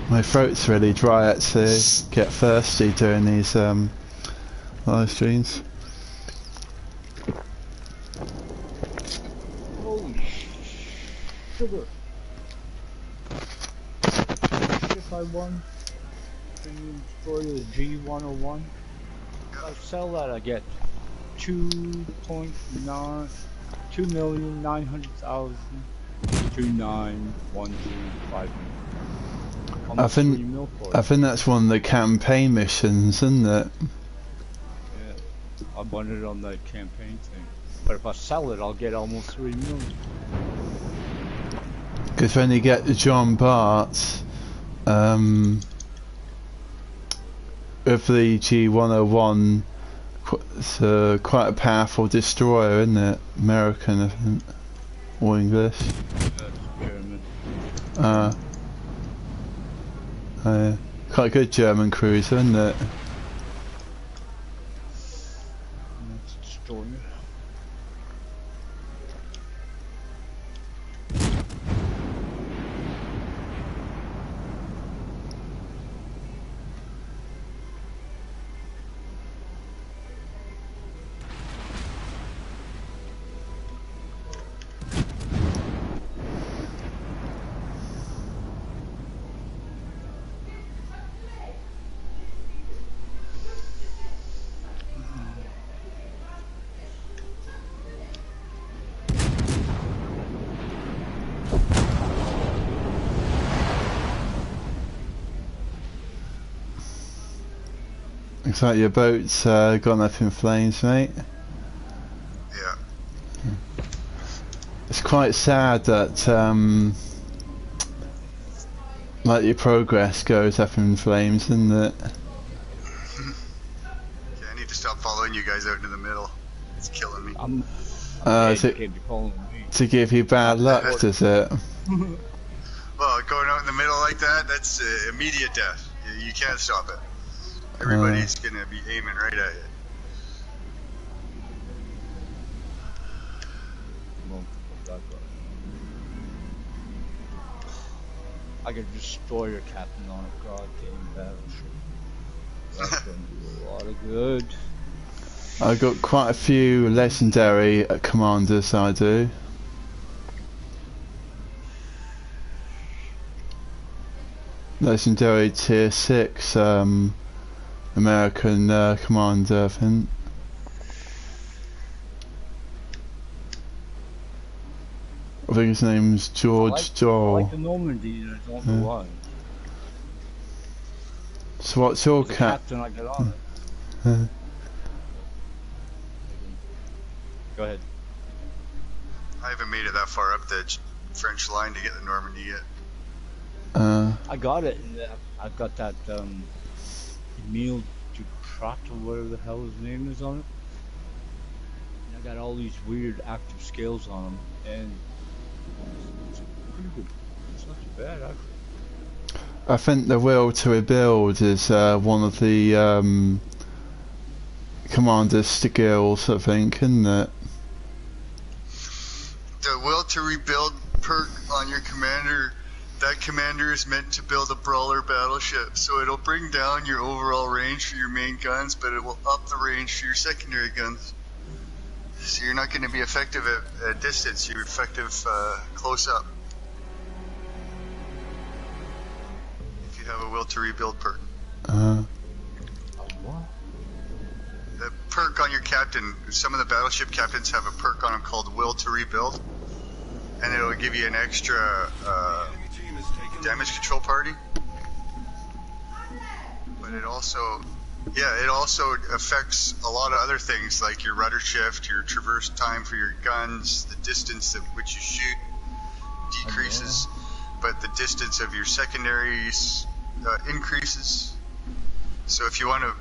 My throat's really dry actually. Get thirsty doing these live streams. Holy sugar! If I won, can you destroy the G101? If I sell that, I get 2,900,000 29,125. I think that's one of the campaign missions, isn't it? Yeah, I won it on that campaign thing. But if I sell it, I'll get almost 3 million. Because when you get the John Bart with the G101, it's quite a powerful destroyer, isn't it? American, I think, or English. That's German. Quite a good German cruiser, isn't it? Let's destroy it. Looks like your boat's gone up in flames, mate. Yeah. It's quite sad that like your progress goes up in flames, isn't it? Okay, I need to stop following you guys out into the middle. It's killing me. To give you bad luck, does it? Well, going out in the middle like that, that's immediate death. You can't stop it. Everybody's gonna be aiming right at you. I could destroy your captain on a goddamn battleship. That's gonna do a lot of good. I got quite a few legendary commanders, I do. Legendary tier 6 American commander, I think. I think his name's George I Joel. like the Normandy, I don't know why. So what's your The cat? captain, I get on it. Go ahead. I haven't made it that far up the French line to get the Normandy yet. I got it. And I've got that Emile Duprat or whatever the hell his name is on it. And I got all these weird active scales on them, and it's pretty good. It's not too bad actually. I think the will to rebuild is one of the commander's skills, I think, isn't it? The will to rebuild perk on your commander, that commander is meant to build a brawler battleship, so it'll bring down your overall range for your main guns, but it will up the range for your secondary guns. So you're not going to be effective at distance, you're effective close up. If you have a will to rebuild perk. What? The perk on your captain, some of the battleship captains have a perk on them called Will to Rebuild, and it'll give you an extra damage control party. But it also affects a lot of other things like your rudder shift, your traverse time for your guns, the distance at which you shoot decreases, but the distance of your secondaries increases. So if you want to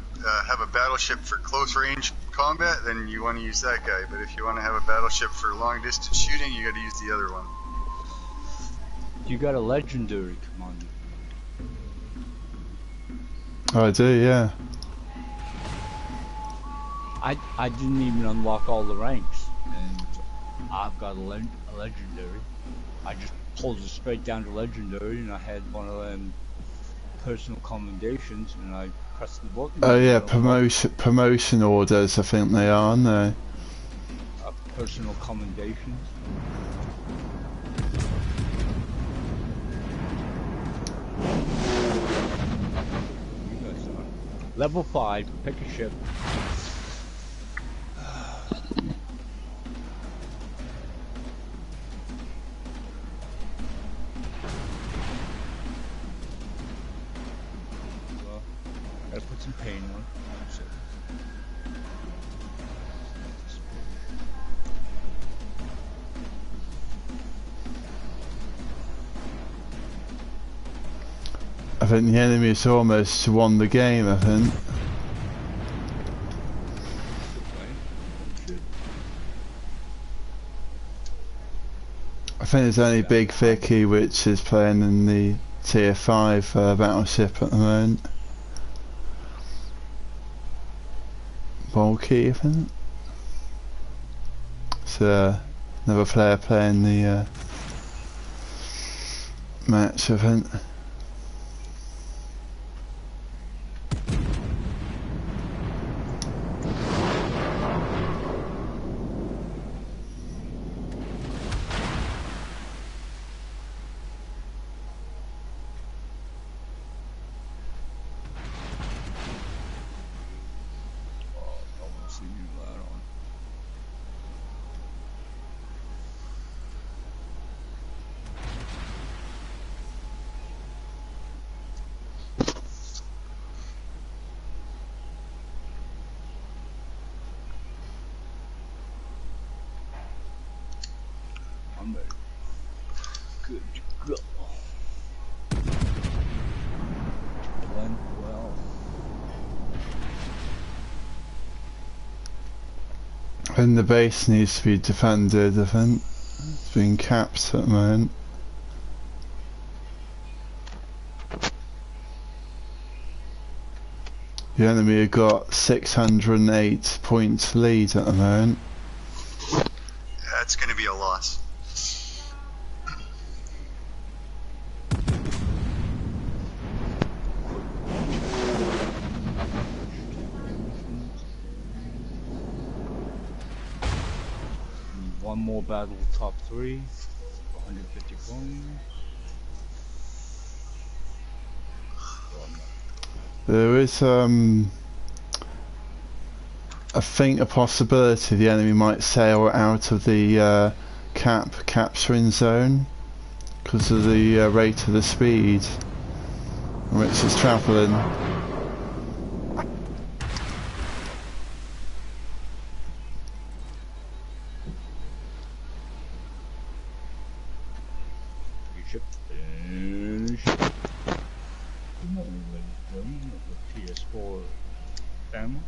have a battleship for close range combat, then you want to use that guy. But if you want to have a battleship for long distance shooting, you got to use the other one. You got a legendary commander. Oh, I do, yeah. I didn't even unlock all the ranks, and I've got a legendary. I just pulled it straight down to legendary, and I had one of them personal commendations, and I pressed the button. Oh yeah, promotion orders, I think they are, aren't they? Personal commendations. Level 5, pick a ship. Well, gotta put some paint on. I think the enemy's almost won the game, I think. I think there's only Big Vicky which is playing in the tier 5 battleship at the moment. Bulky, I think. So another player playing the match, I think. I'm ready. Good to go. Went well. And the base needs to be defended, I think. It's being capped at the moment. The enemy have got 608 points lead at the moment. That's going to be a loss. One more battle, top 3. 150 points. There is I think a possibility the enemy might sail out of the capturing zone because of the rate of the speed in which it's travelling. Ship. PS4 family.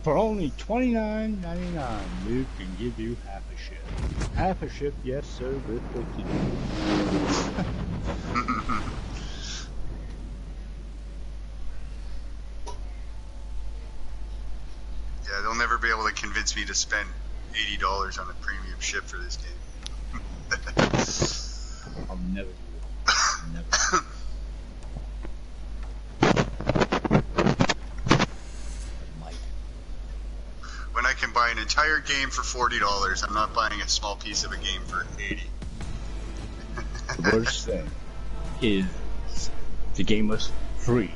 For only $29.99, Luke can give you half a ship. Half a ship, yes sir, with 50. Yeah, they'll never be able to convince me to spend $80 on a premium ship for this game. I'll never do it. Never. When I can buy an entire game for $40, I'm not buying a small piece of a game for $80. The worst thing is the game was free.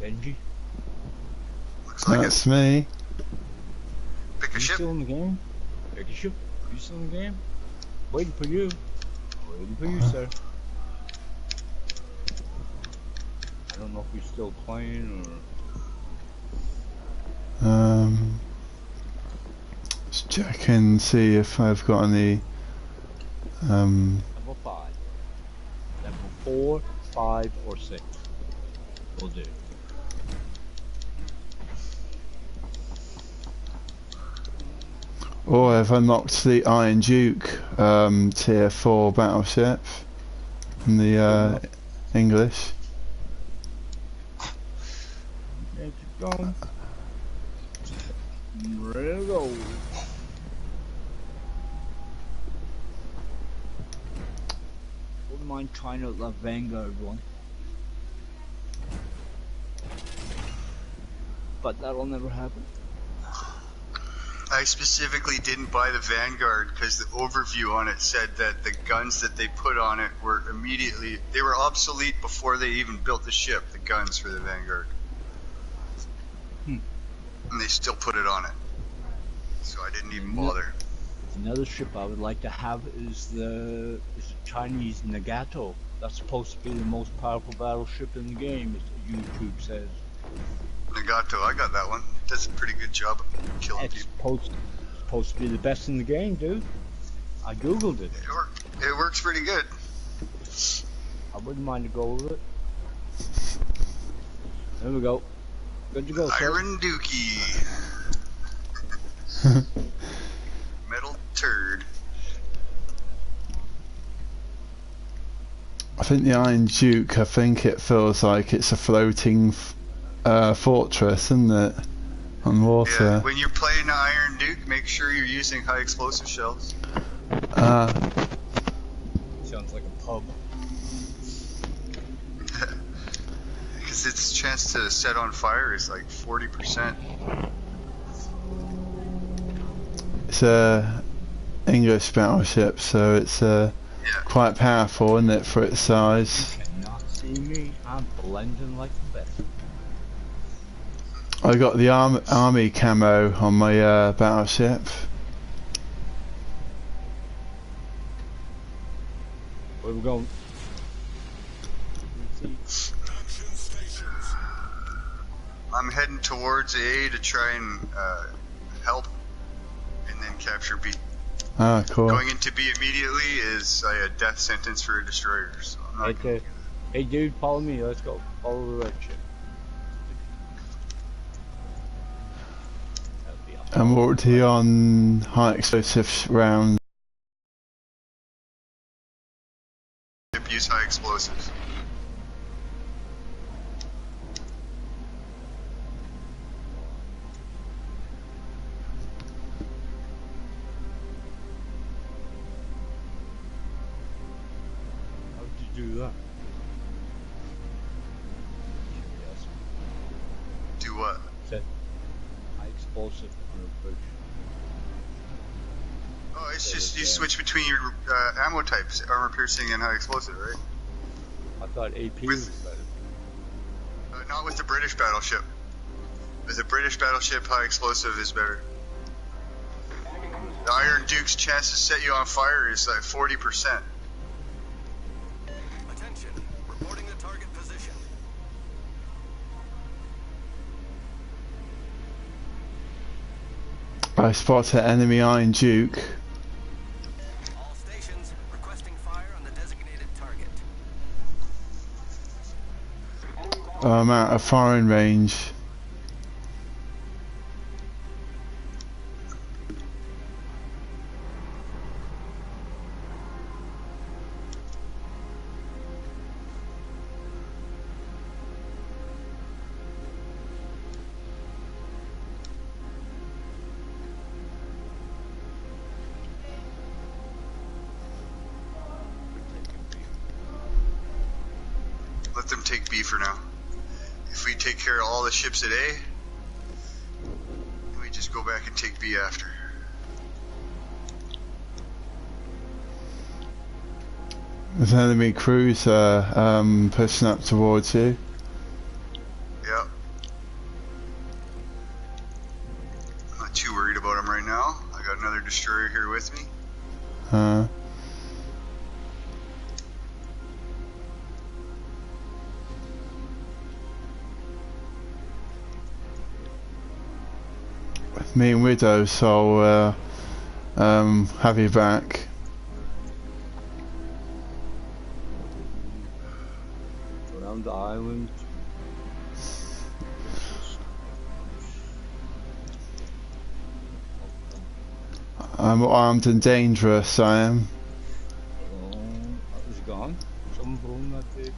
Benji? Looks like That's me. Pick a You ship. still in the game? Pick a ship. You still in the game? Waiting for you. Waiting for you, sir. I don't know if you're still playing or... Just check and see if I've got any Level 5. Level 4, 5, or 6. Will do. or I've unlocked the Iron Duke tier 4 battleship in the English. There you go. Ready to go. Wouldn't mind trying out that Vanguard one. But that'll never happen. I specifically didn't buy the Vanguard because the overview on it said that the guns that they put on it were they were obsolete before they even built the ship, the guns for the Vanguard. And they still put it on it. So I didn't even bother. Another ship I would like to have is the Chinese Nagato. That's supposed to be the most powerful battleship in the game, as YouTube says. Nagato, I got that one. It does a pretty good job of killing It's people. supposed to be the best in the game, dude. I googled it. It works pretty good. I wouldn't mind to go with it. There we go. Good to go, sir. Iron Dookie. Metal turd. I think the Iron Duke, I think it feels like it's a floating fortress, isn't it? On water. Yeah, when you're playing the Iron Duke, make sure you're using high explosive shells. Sounds like a pub. Because its chance to set on fire is like 40%. It's a English battleship, so it's quite powerful, isn't it, for its size? You cannot see me. I'm blending like the best. I got the army camo on my battleship. Where we going? I'm heading towards A to try and help, and then capture B. Ah, cool. Going into B immediately is a death sentence for a destroyer, so I'm not Right gonna there. do Hey dude, follow me. Let's go. Follow the red ship. That'd be awesome. I'm already on high explosive rounds. that. Use high explosives. do that? Yes. Do what? Set high explosive on a bridge. Oh, it's So just you it's, switch between your ammo types, armor piercing and high explosive, right? I thought AP was better. Not with the British battleship. With the British battleship, high explosive is better. The Iron Duke's chance to set you on fire is like 40%. Attention. Reporting the target position. I spot an enemy Iron Duke. All stations requesting fire on the designated target. I'm out of firing range. Let them take B for now. If we take care of all the ships at A, we just go back and take B after. There's an enemy cruiser pushing up towards you. Yep. I'm not too worried about him right now. I got another destroyer here with me. Me and Widow, so have you back. Around the island. I'm armed and dangerous, I am. Oh, is it gone? Someone blown that big.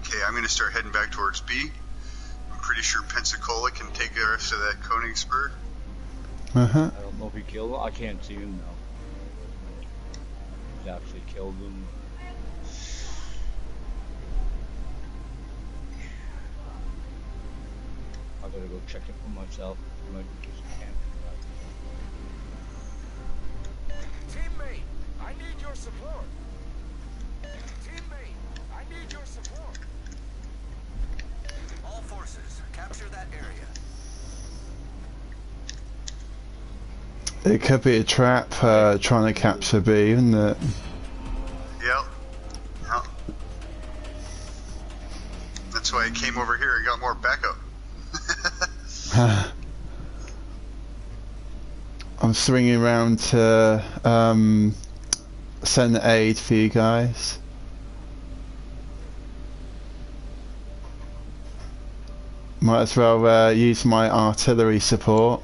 Okay, I'm going to start heading back towards B. I'm pretty sure Pensacola can take the rest of that Koenigsberg. Uh-huh. I don't know if he killed him. I can't see him now. He's actually killed him. I gotta go check it for myself. I might be just camping. Teammate, I need your support. Teammate, I need your support. All forces, capture that area. It could be a trap trying to capture B, isn't it? Yep. Yep. That's why I came over here and got more backup. I'm swinging around to send aid for you guys. Might as well use my artillery support.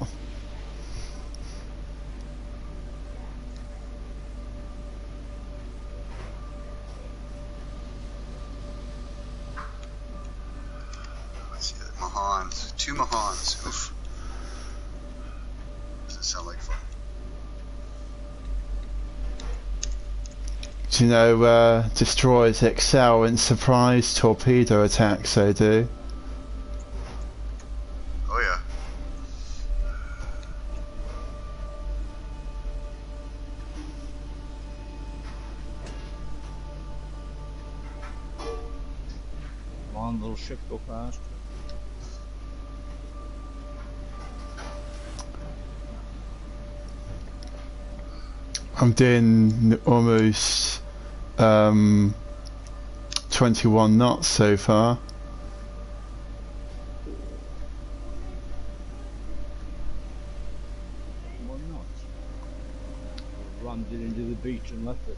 Let's see, Mahans. 2 Mahans. Oof. Doesn't sound like fun. Do you know destroyers excel in surprise torpedo attacks, they do? Oh yeah. Come on, little ship, go fast. I'm doing almost 21 knots so far. One knot. Rammed it into the beach and left it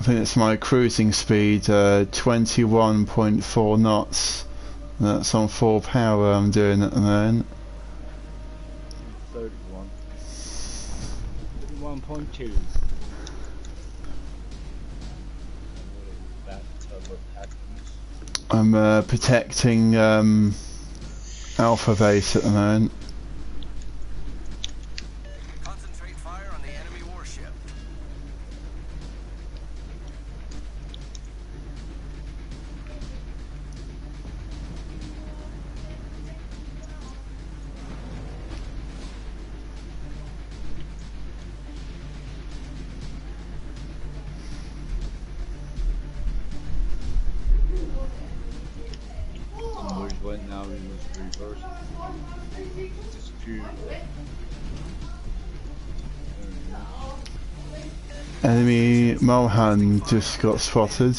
I think it's my cruising speed, 21.4 knots. That's on full power I'm doing at the moment. 31. 31.2. I'm protecting Alpha Base at the moment. Concentrate fire on the enemy warship. Where's what now? He was reversed. Disappeared. Enemy Mulhan just got spotted.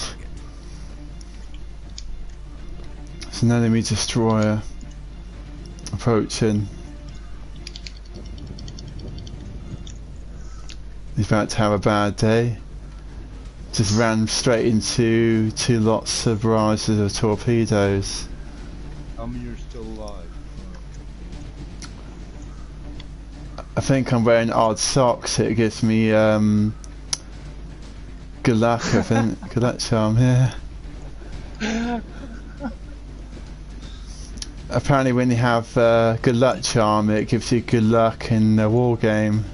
It's an enemy destroyer approaching. He's about to have a bad day. Just ran straight into 2 lots of barrages of torpedoes. How many are still alive? I think I'm wearing odd socks. It gives me good luck, I think. Good luck charm, yeah. Apparently when you have good luck charm, it gives you good luck in a war game.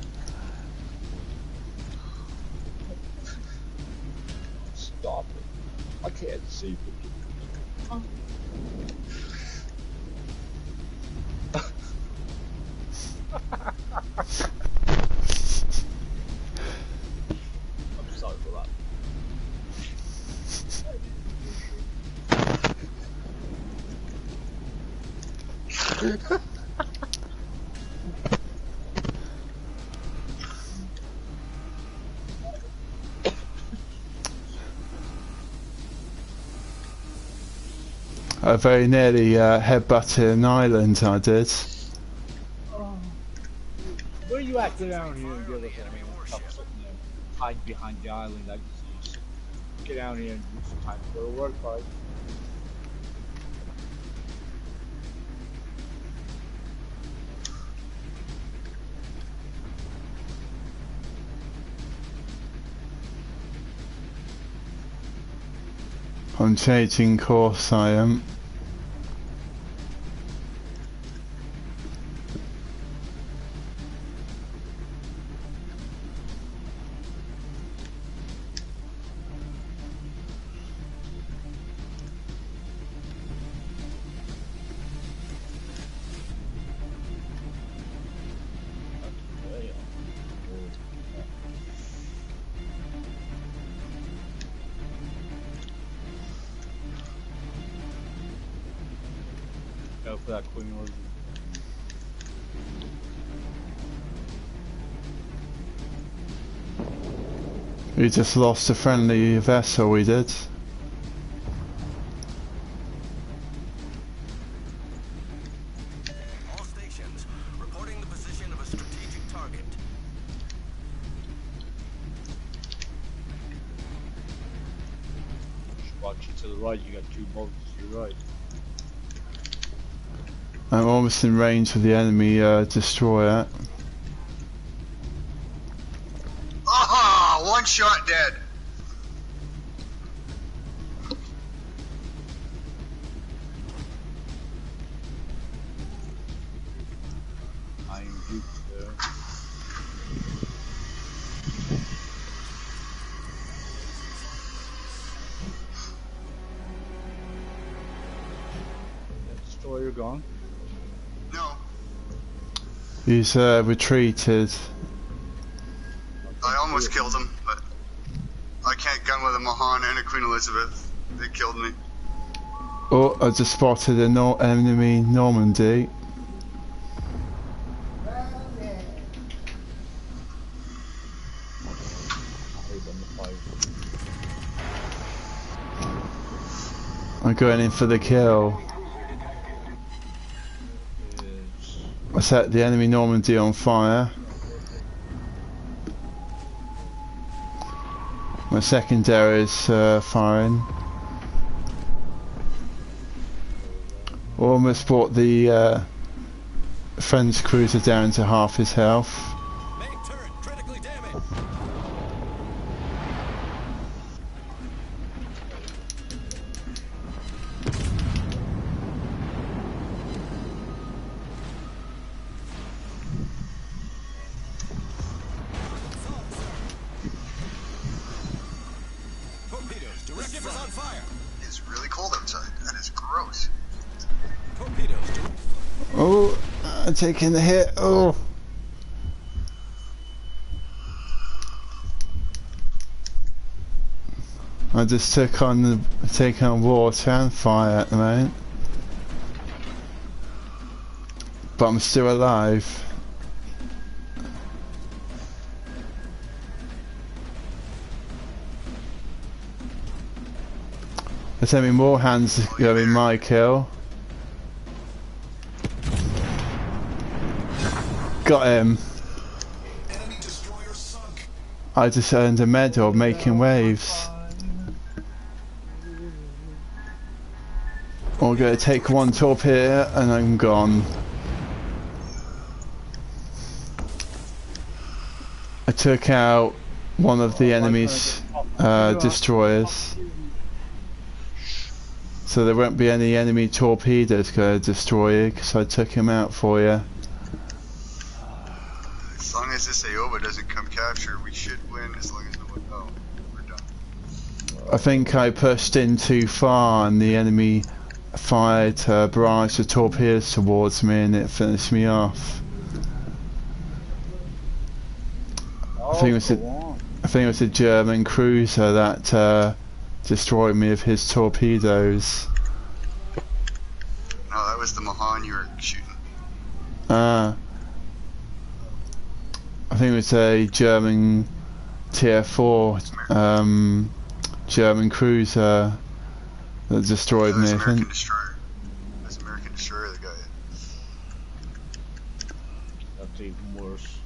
Stop it. I can't see it. I'm sorry for that. I very nearly headbutted an island, I did. Where you at? Get down here and give us a stop sitting there, hide behind the island. I can see you. Get down here and do some time to go to work, bud. I'm changing course, I am. Go for that Queen Elizabeth. We just lost a friendly vessel, we did. All stations reporting the position of a strategic target. Just watch it to the right. You got 2 boats to your right. I'm almost in range of the enemy destroyer. Aha! One shot dead. I am Duke there. That destroyer gone. No, He's retreated. I almost killed him, but I can't gun with a Mahan and a Queen Elizabeth. They killed me. Oh, I just spotted an enemy Normandy. I'm going in for the kill. I set the enemy Normandy on fire. My secondary is firing. Almost brought the French cruiser down to half his health. Main turret critically damaged. Torpedoes, direct ship is on fire. It's really cold outside. That is gross. Torpedoes, Oh, I'm taking the hit. Oh. I just took on water and fire at the moment. But I'm still alive. There's only more hands going my kill. Got him. enemy destroyer sunk. I just earned a medal making waves. I'm gonna take one torpedo and I'm gone. I took out one of the enemy's destroyers. So there won't be any enemy torpedoes gonna destroy you because I took him out for you. As long as this AOBA doesn't come capture, we should win as long as no one... Oh, we're done. I think I pushed in too far and the enemy fired a barrage of torpedoes towards me and it finished me off. I think it was a German cruiser that destroyed me with his torpedoes. No, that was the Mahan you were shooting. I think it was a German Tier 4 German cruiser that destroyed me, I American think. Destroyer. That's American Destroyer that got you. That's even worse.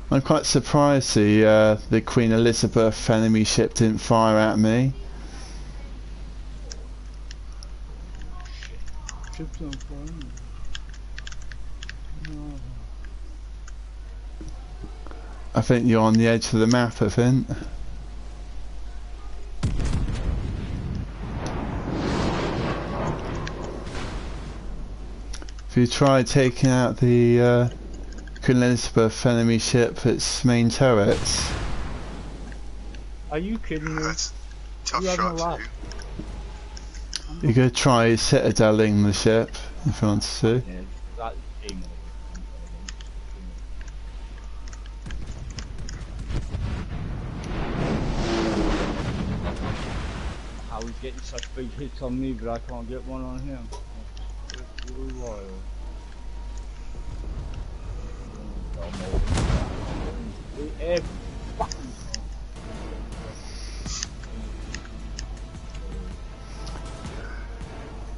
I'm quite surprised the Queen Elizabeth enemy ship didn't fire at me. Ship's on fire. No. I think you're on the edge of the map, I think. If you try taking out the Queen Elizabeth enemy ship, its main turrets. Are you kidding me? That's a tough You haven't shot to laughed. do. You could try citadeling the ship if you want to. Yeah, that aim. How he's getting such big hits on me, but I can't get one on him. It's really wild. Every fucking time.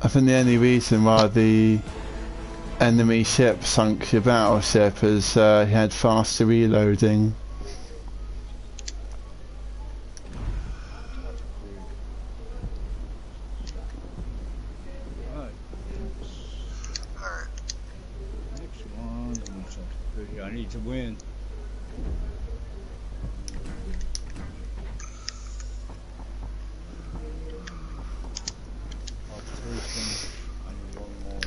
I think the only reason why the enemy ship sunk your battleship is he had faster reloading. Alright. Alright. Next one. Good here. I need to win. I need one more.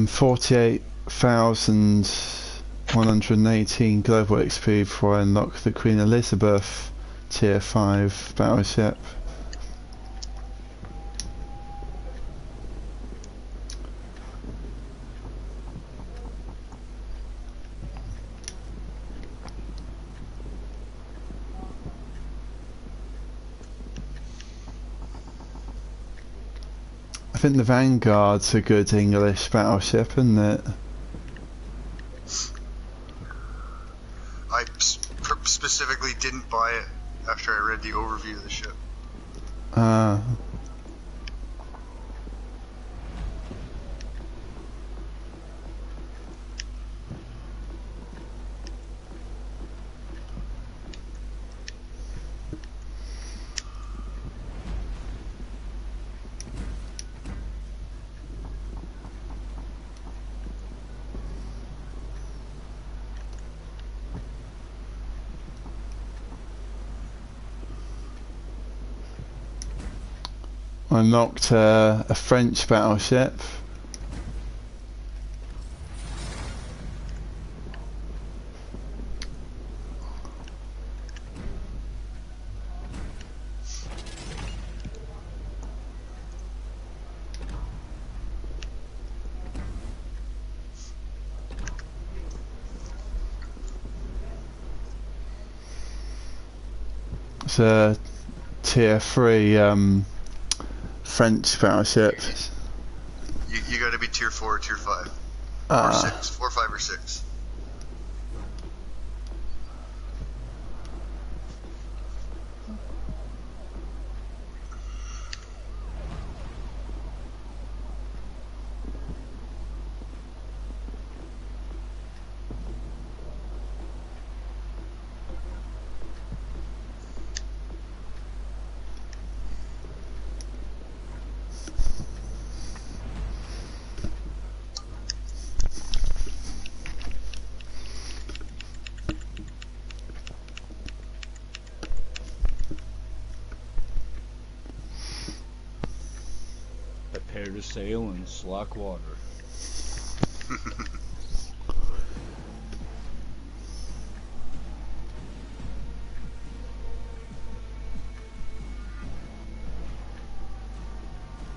48,118 global XP before I unlock the Queen Elizabeth Tier 5 battleship. I think the Vanguard's a good English battleship, isn't it? I specifically didn't buy it after I read the overview of the ship. Unlocked a French battleship. It's a tier 3 French battleship. You gotta be tier 4 or tier 5. Or 6. 4, 5, or 6. Prepare to sail in slack water.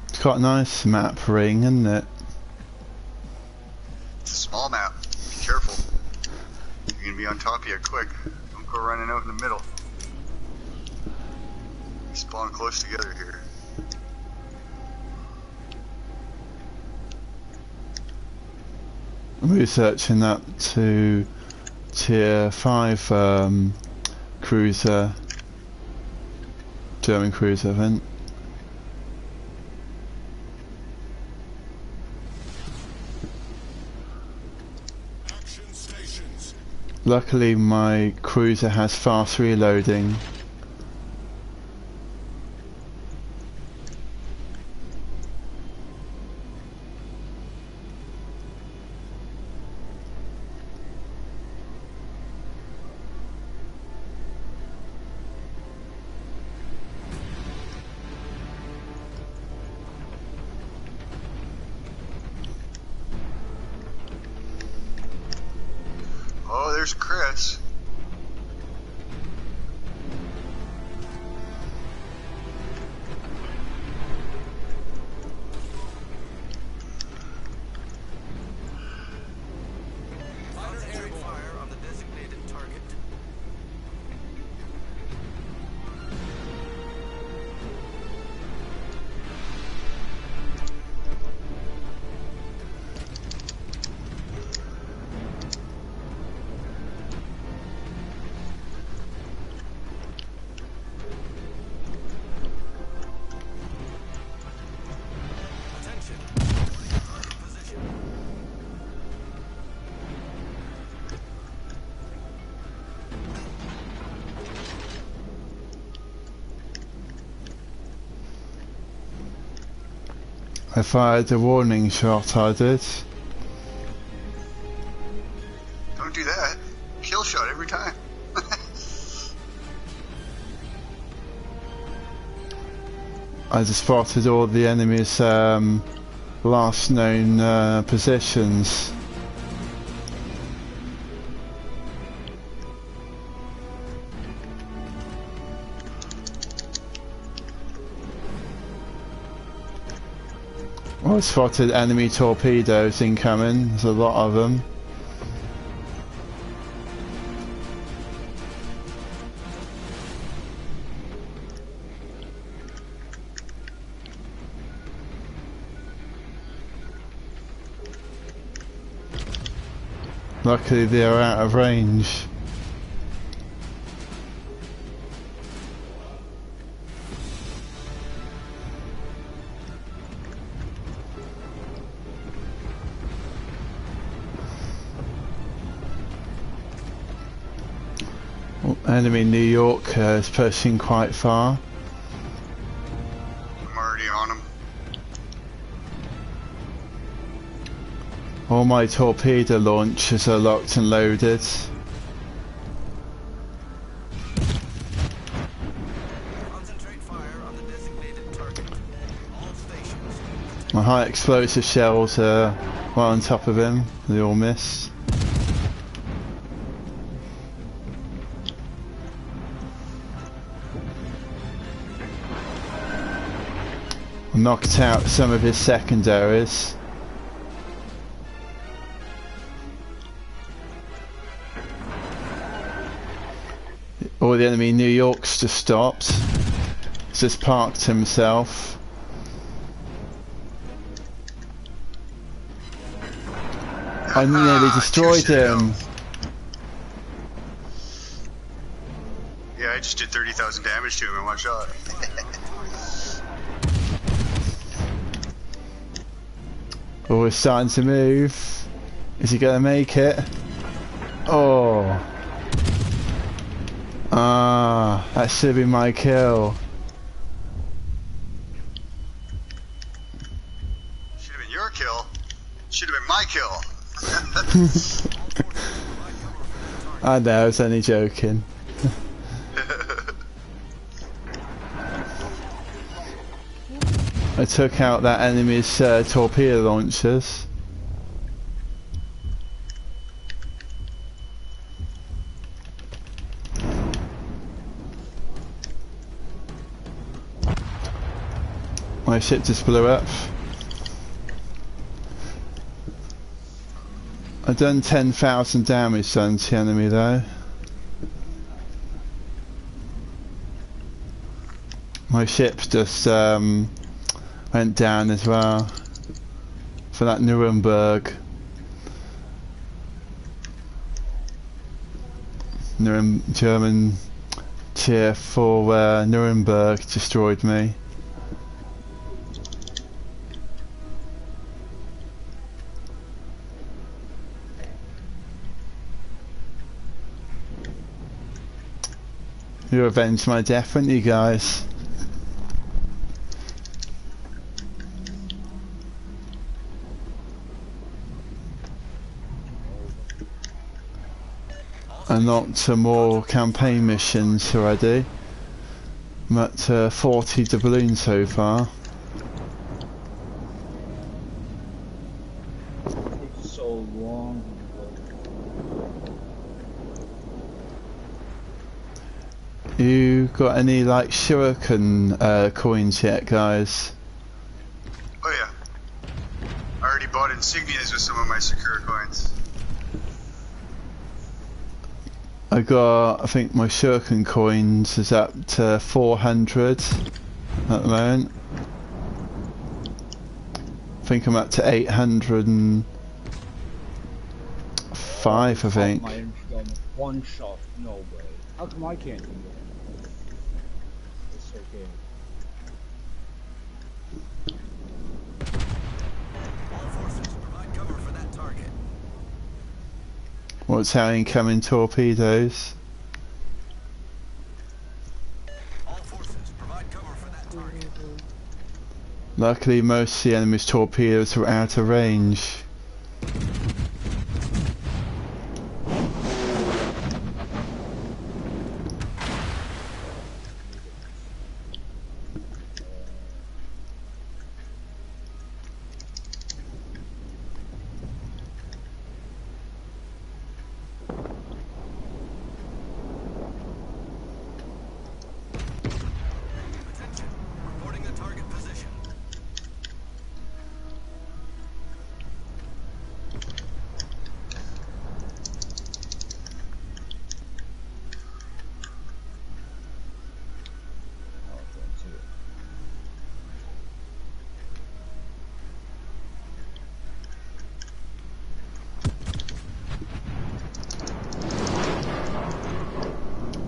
It's got a nice map ring, isn't it? It's a small map. Be careful. You're gonna be on top of you quick. Don't go running out in the middle. Spawn close together here. I'm researching up to tier 5 cruiser, German cruiser, I think. Action stations. Luckily my cruiser has fast reloading. Oh, there's Chris. Concentrate fire on the designated target. Attention. Target position. I fired a warning shot, I did. Don't do that. Kill shot every time. I just spotted all the enemy's last known positions. I spotted enemy torpedoes incoming, there's a lot of them. Luckily they are out of range. Enemy New York is pushing quite far. I'm already on him. All my torpedo launchers are locked and loaded. Concentrate fire on the designated target. My high explosive shells are right on top of him. They all miss. I knocked out some of his secondaries. All the enemy New York's just stopped. He's just parked himself. I nearly destroyed him. Yeah, I just did 30,000 damage to him in one shot. Oh, it's starting to move. Is he gonna make it? Oh. Ah, that should have been my kill. Should have been your kill. Should have been my kill. I know, I was only joking. I took out that enemy's torpedo launchers. My ship just blew up. I've done 10,000 damage to the enemy though. My ship just went down as well for that Nuremberg. German tier 4 Nuremberg destroyed me. You avenged my death, didn't you guys? Unlocked some more campaign missions already. I'm at 40 doubloons so far. It's so long. You got any like shuriken coins yet, guys? Oh yeah. I already bought insignias with some of my Sakura coins. I think my shuriken coins is up to 400 at the moment. I think I'm up to 805, I think. My one shot, no way. How come I can't do that? It's okay. All forces, provide cover for that target. What's how incoming torpedoes? All forces, provide cover for that target. Luckily most of the enemy's torpedoes are out of range. Reporting the target position.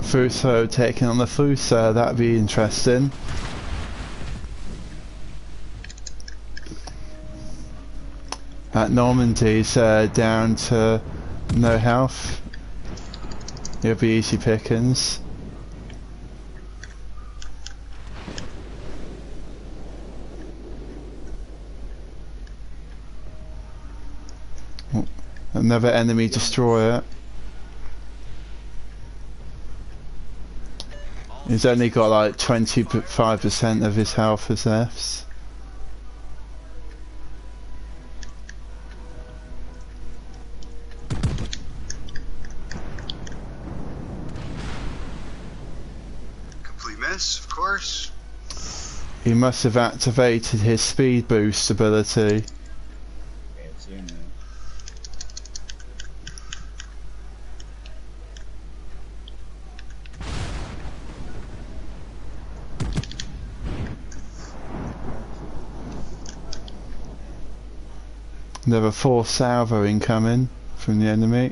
Fuso taking on the Fuso, that'd be interesting. At Normandy's down to no health. It'll be easy pickings. Another enemy destroyer. He's only got like 25% of his health as Fs. Yes, of course. He must have activated his speed boost ability. Okay, it's here now. Another 4 salvo incoming from the enemy.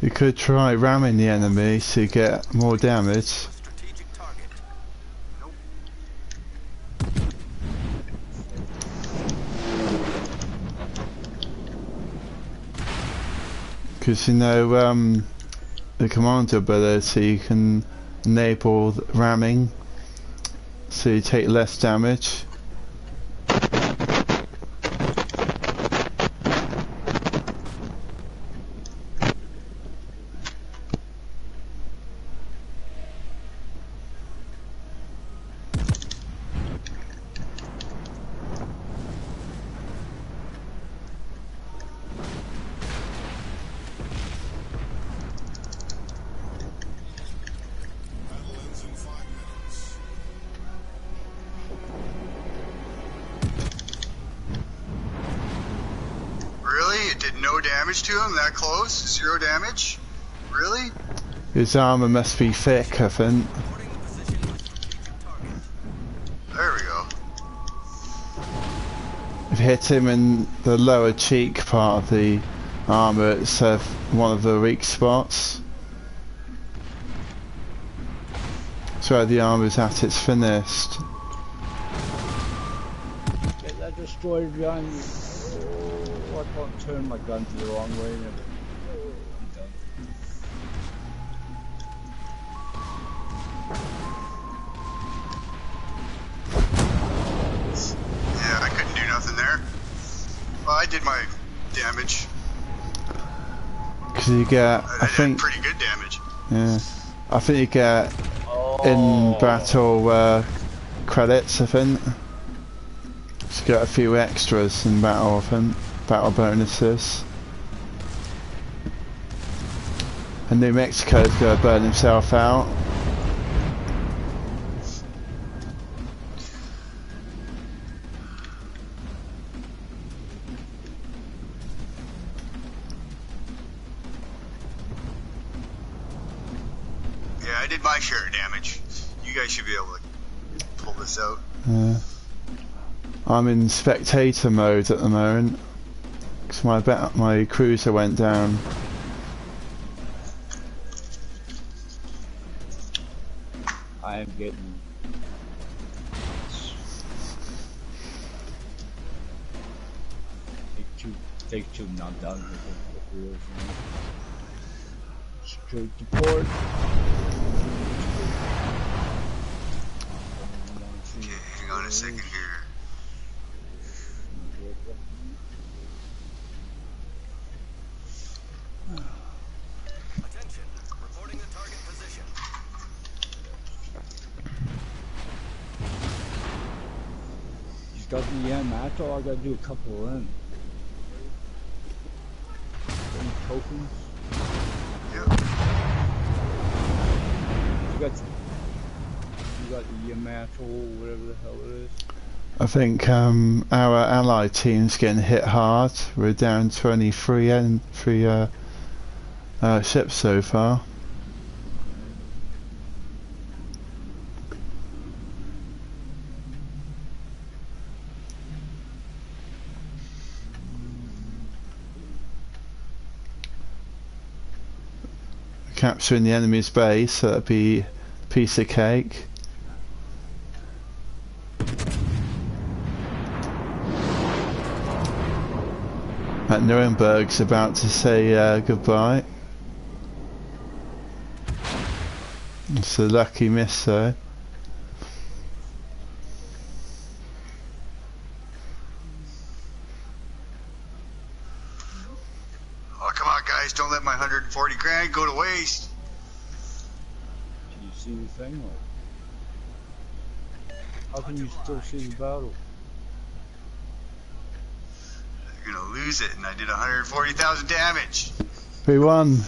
You could try ramming the enemy to get more damage. Strategic target. Nope. Because you know, the commander ability can enable ramming, so you take less damage. Battle ends in 5 minutes. Really? It did no damage to him? That close? 0 damage? Really? His armor must be thick, I think. Reporting the position of strategic target. There we go. If you hit him in the lower cheek part of the armor, it's one of the weak spots. It's where the armor's at its thinnest. Get that destroyed behind me. Oh, I can't turn my gun to the wrong way. I'm done. Yeah, I couldn't do nothing there. Well, I did my damage. Because you get, I I did think, pretty good damage. yeah, I think you get in Oh. battle credits, I think. Just get a few extras in battle, I think. Battle bonuses. And New Mexico's gonna burn himself out. Yeah, I did my share of damage. You guys should be able to pull this out. I'm in spectator mode at the moment. Because my cruiser went down. I am getting. Take two knockdowns with the wheels. Straight to port. Okay, hang on a second here. Attention. Reporting the target position. He's got the Yamato. I gotta do a couple of them. Any tokens? Yeah. You got the Yamato, whatever the hell it is. I think our allied team's getting hit hard. We're down 23 and 3 ships so far. Capturing the enemy's base, so that'd be a piece of cake. at Nuremberg's about to say goodbye. It's a lucky miss though. Oh, come on, guys. Don't let my 140 grand go to waste. Can you see the thing? Or how can you still see the battle? You're going to lose it, and I did 140,000 damage. We won.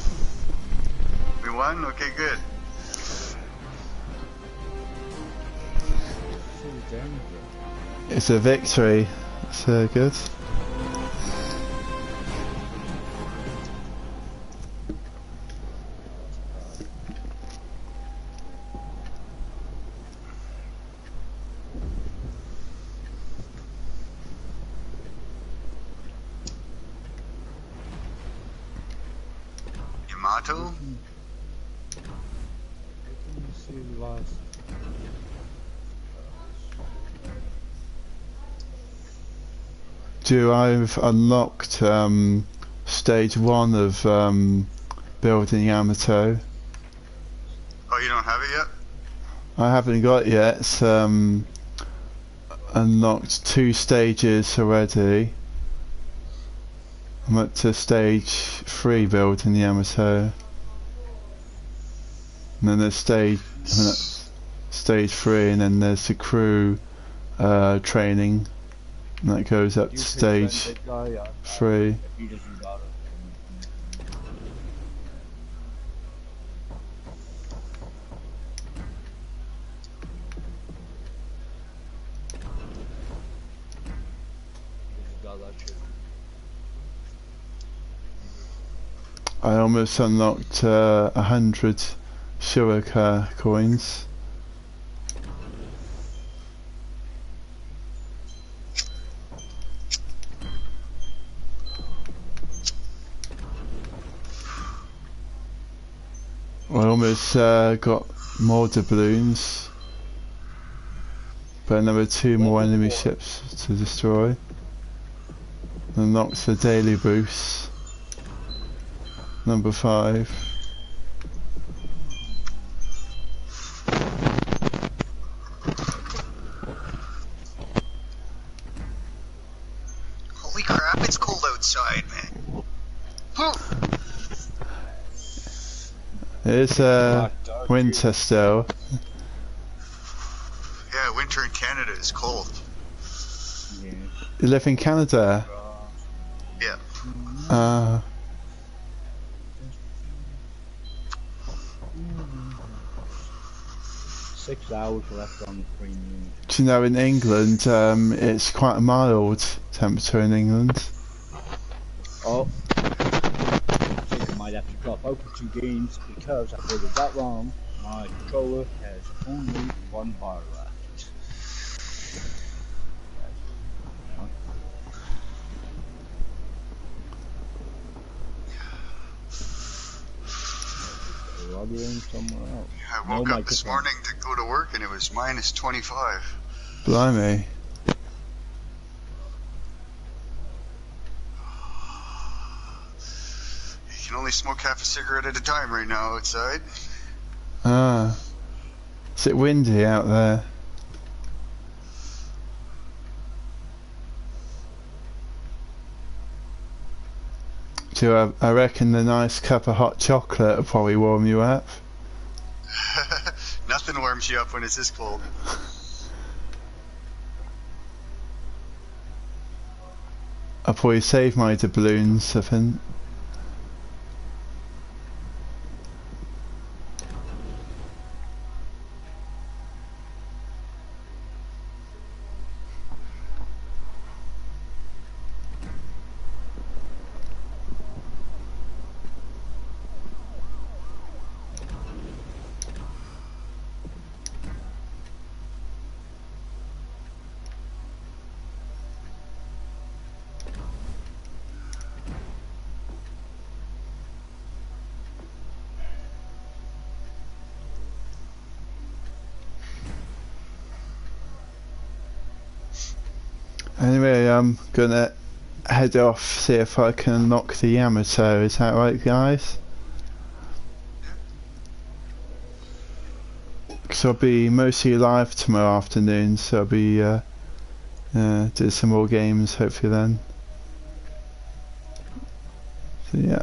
We won? Okay, good. See the damage there. It's a victory. So good. Yamato? How can you see the last? I've unlocked stage 1 of building Yamato. Oh, you don't have it yet? I haven't got it yet. It's unlocked 2 stages already. I'm up to stage 3 building Yamato. And then there's stage 3, and then there's the crew training. And that goes up to stage 3. He doesn't got it. Got that shit. I almost unlocked 100 Shurika coins. I almost got more doubloons, but there were 2 more enemy ships to destroy. Unlocked the daily boost. Number 5. Holy crap, it's cold outside, man. Whew. It is winter still. Yeah, winter in Canada is cold. Yeah. You live in Canada? Yeah. 6 hours left on the premium. Do you know in England it's quite a mild temperature in England? Oh. I think I might have to drop out for 2 games because I played it that wrong. My controller has only 1 bar left. Log in somewhere else. I woke up this morning to go to work and it was minus 25. Blimey. You can only smoke half a cigarette at a time right now outside. Ah. Is it windy out there? I reckon the nice cup of hot chocolate will probably warm you up. Nothing warms you up when it's this cold. I'll probably save my doubloons, I think. Anyway, I'm gonna head off, see if I can unlock the Yamato. Is that right, guys? Because I'll be mostly live tomorrow afternoon, so I'll be do some more games hopefully then. So yeah.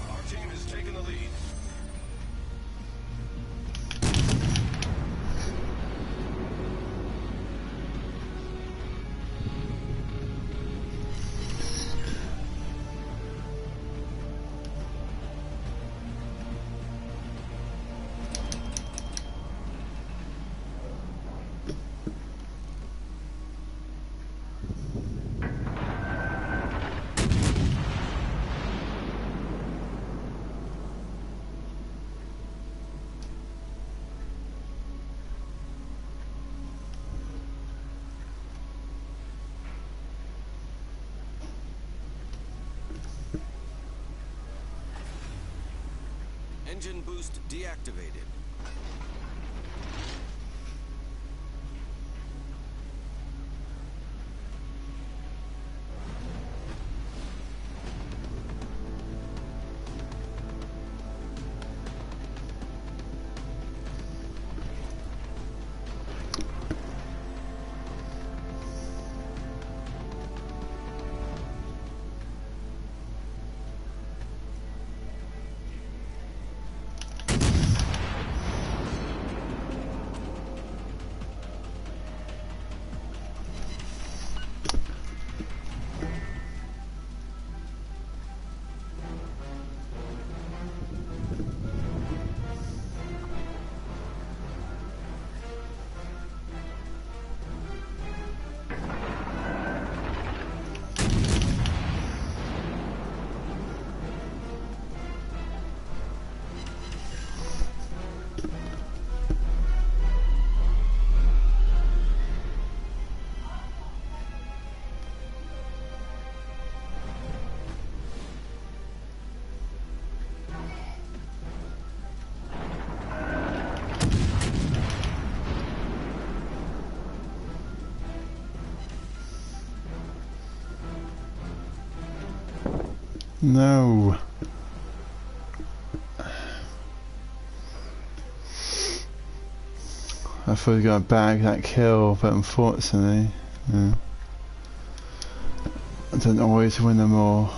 Our team has taken the lead. Engine boost deactivated. No. I thought we were going to bag that kill, but unfortunately, yeah. I don't always win them all.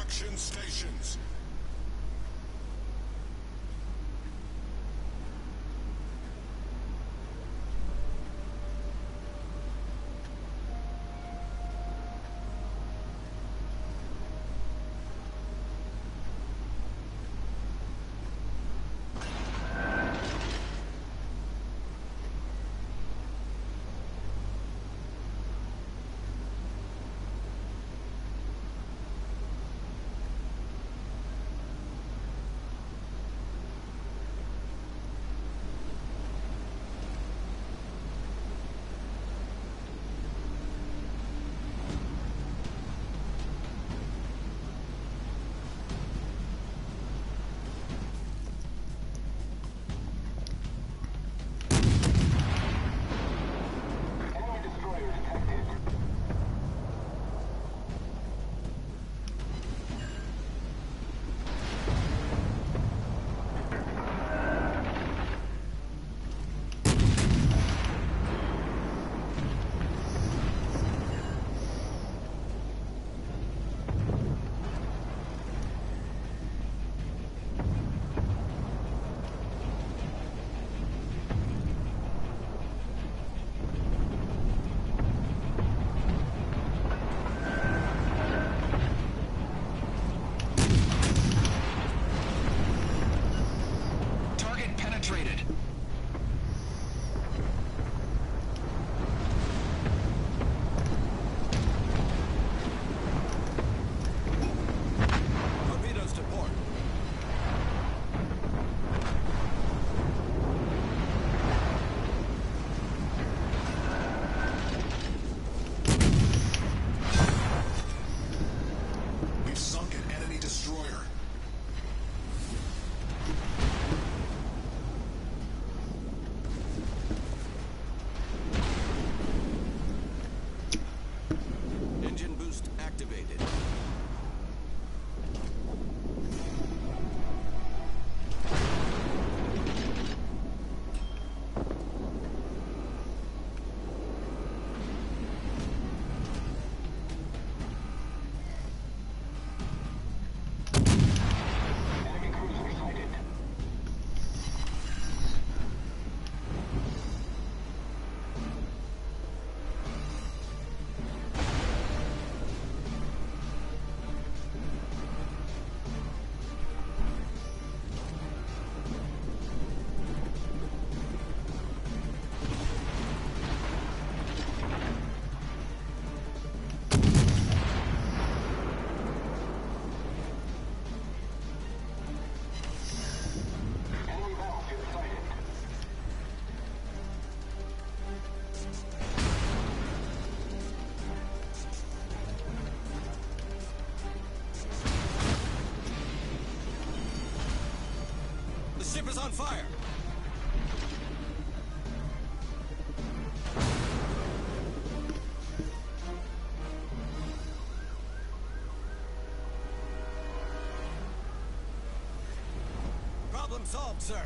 Extraction stations. ship is on fire! Problem solved, sir.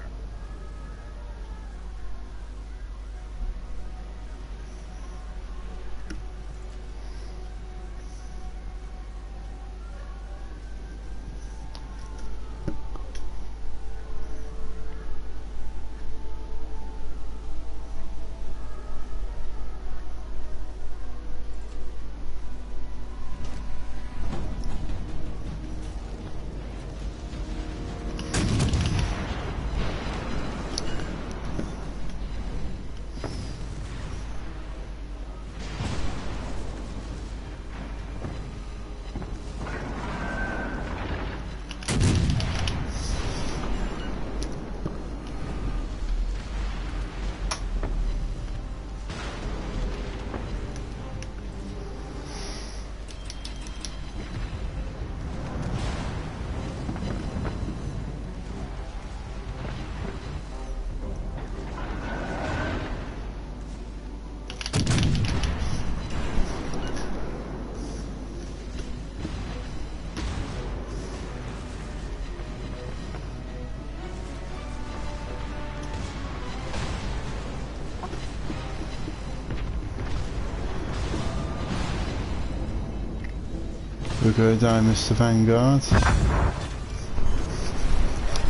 We'll go down, Mr. Vanguard.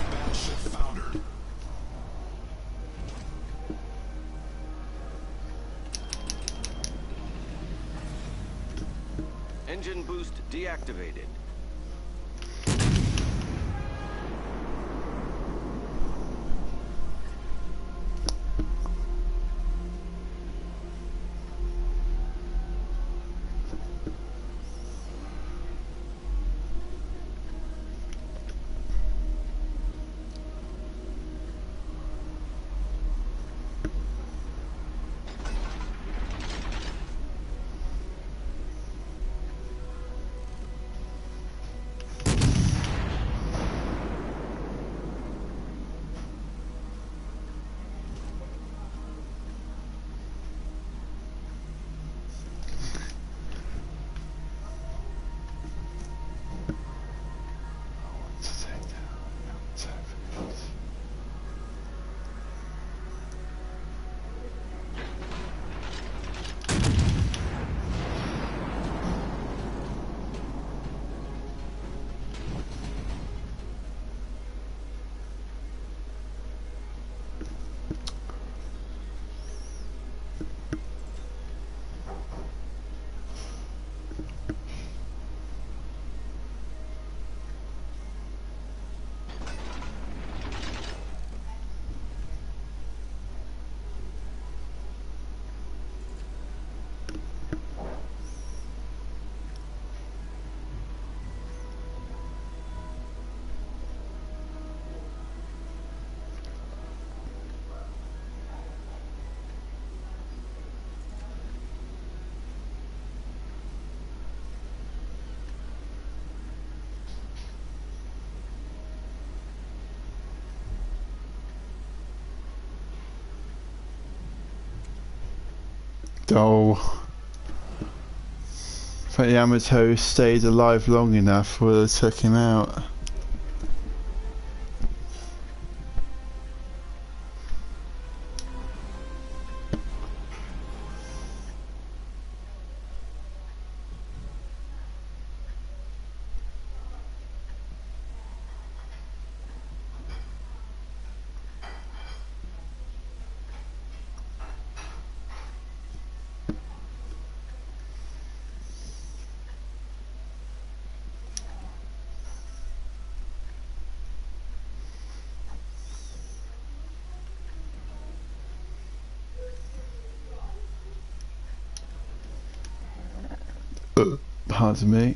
Battleship foundered. Engine boost deactivated. Oh. But the Yamato stayed alive long enough where they took him out. Pardon me.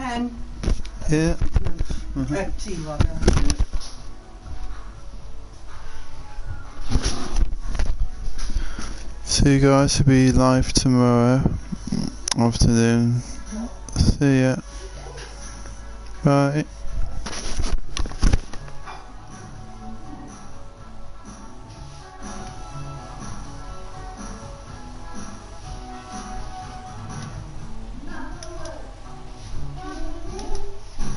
pen. Yeah. Tea, rather. So you guys will be live tomorrow afternoon. See ya. Bye.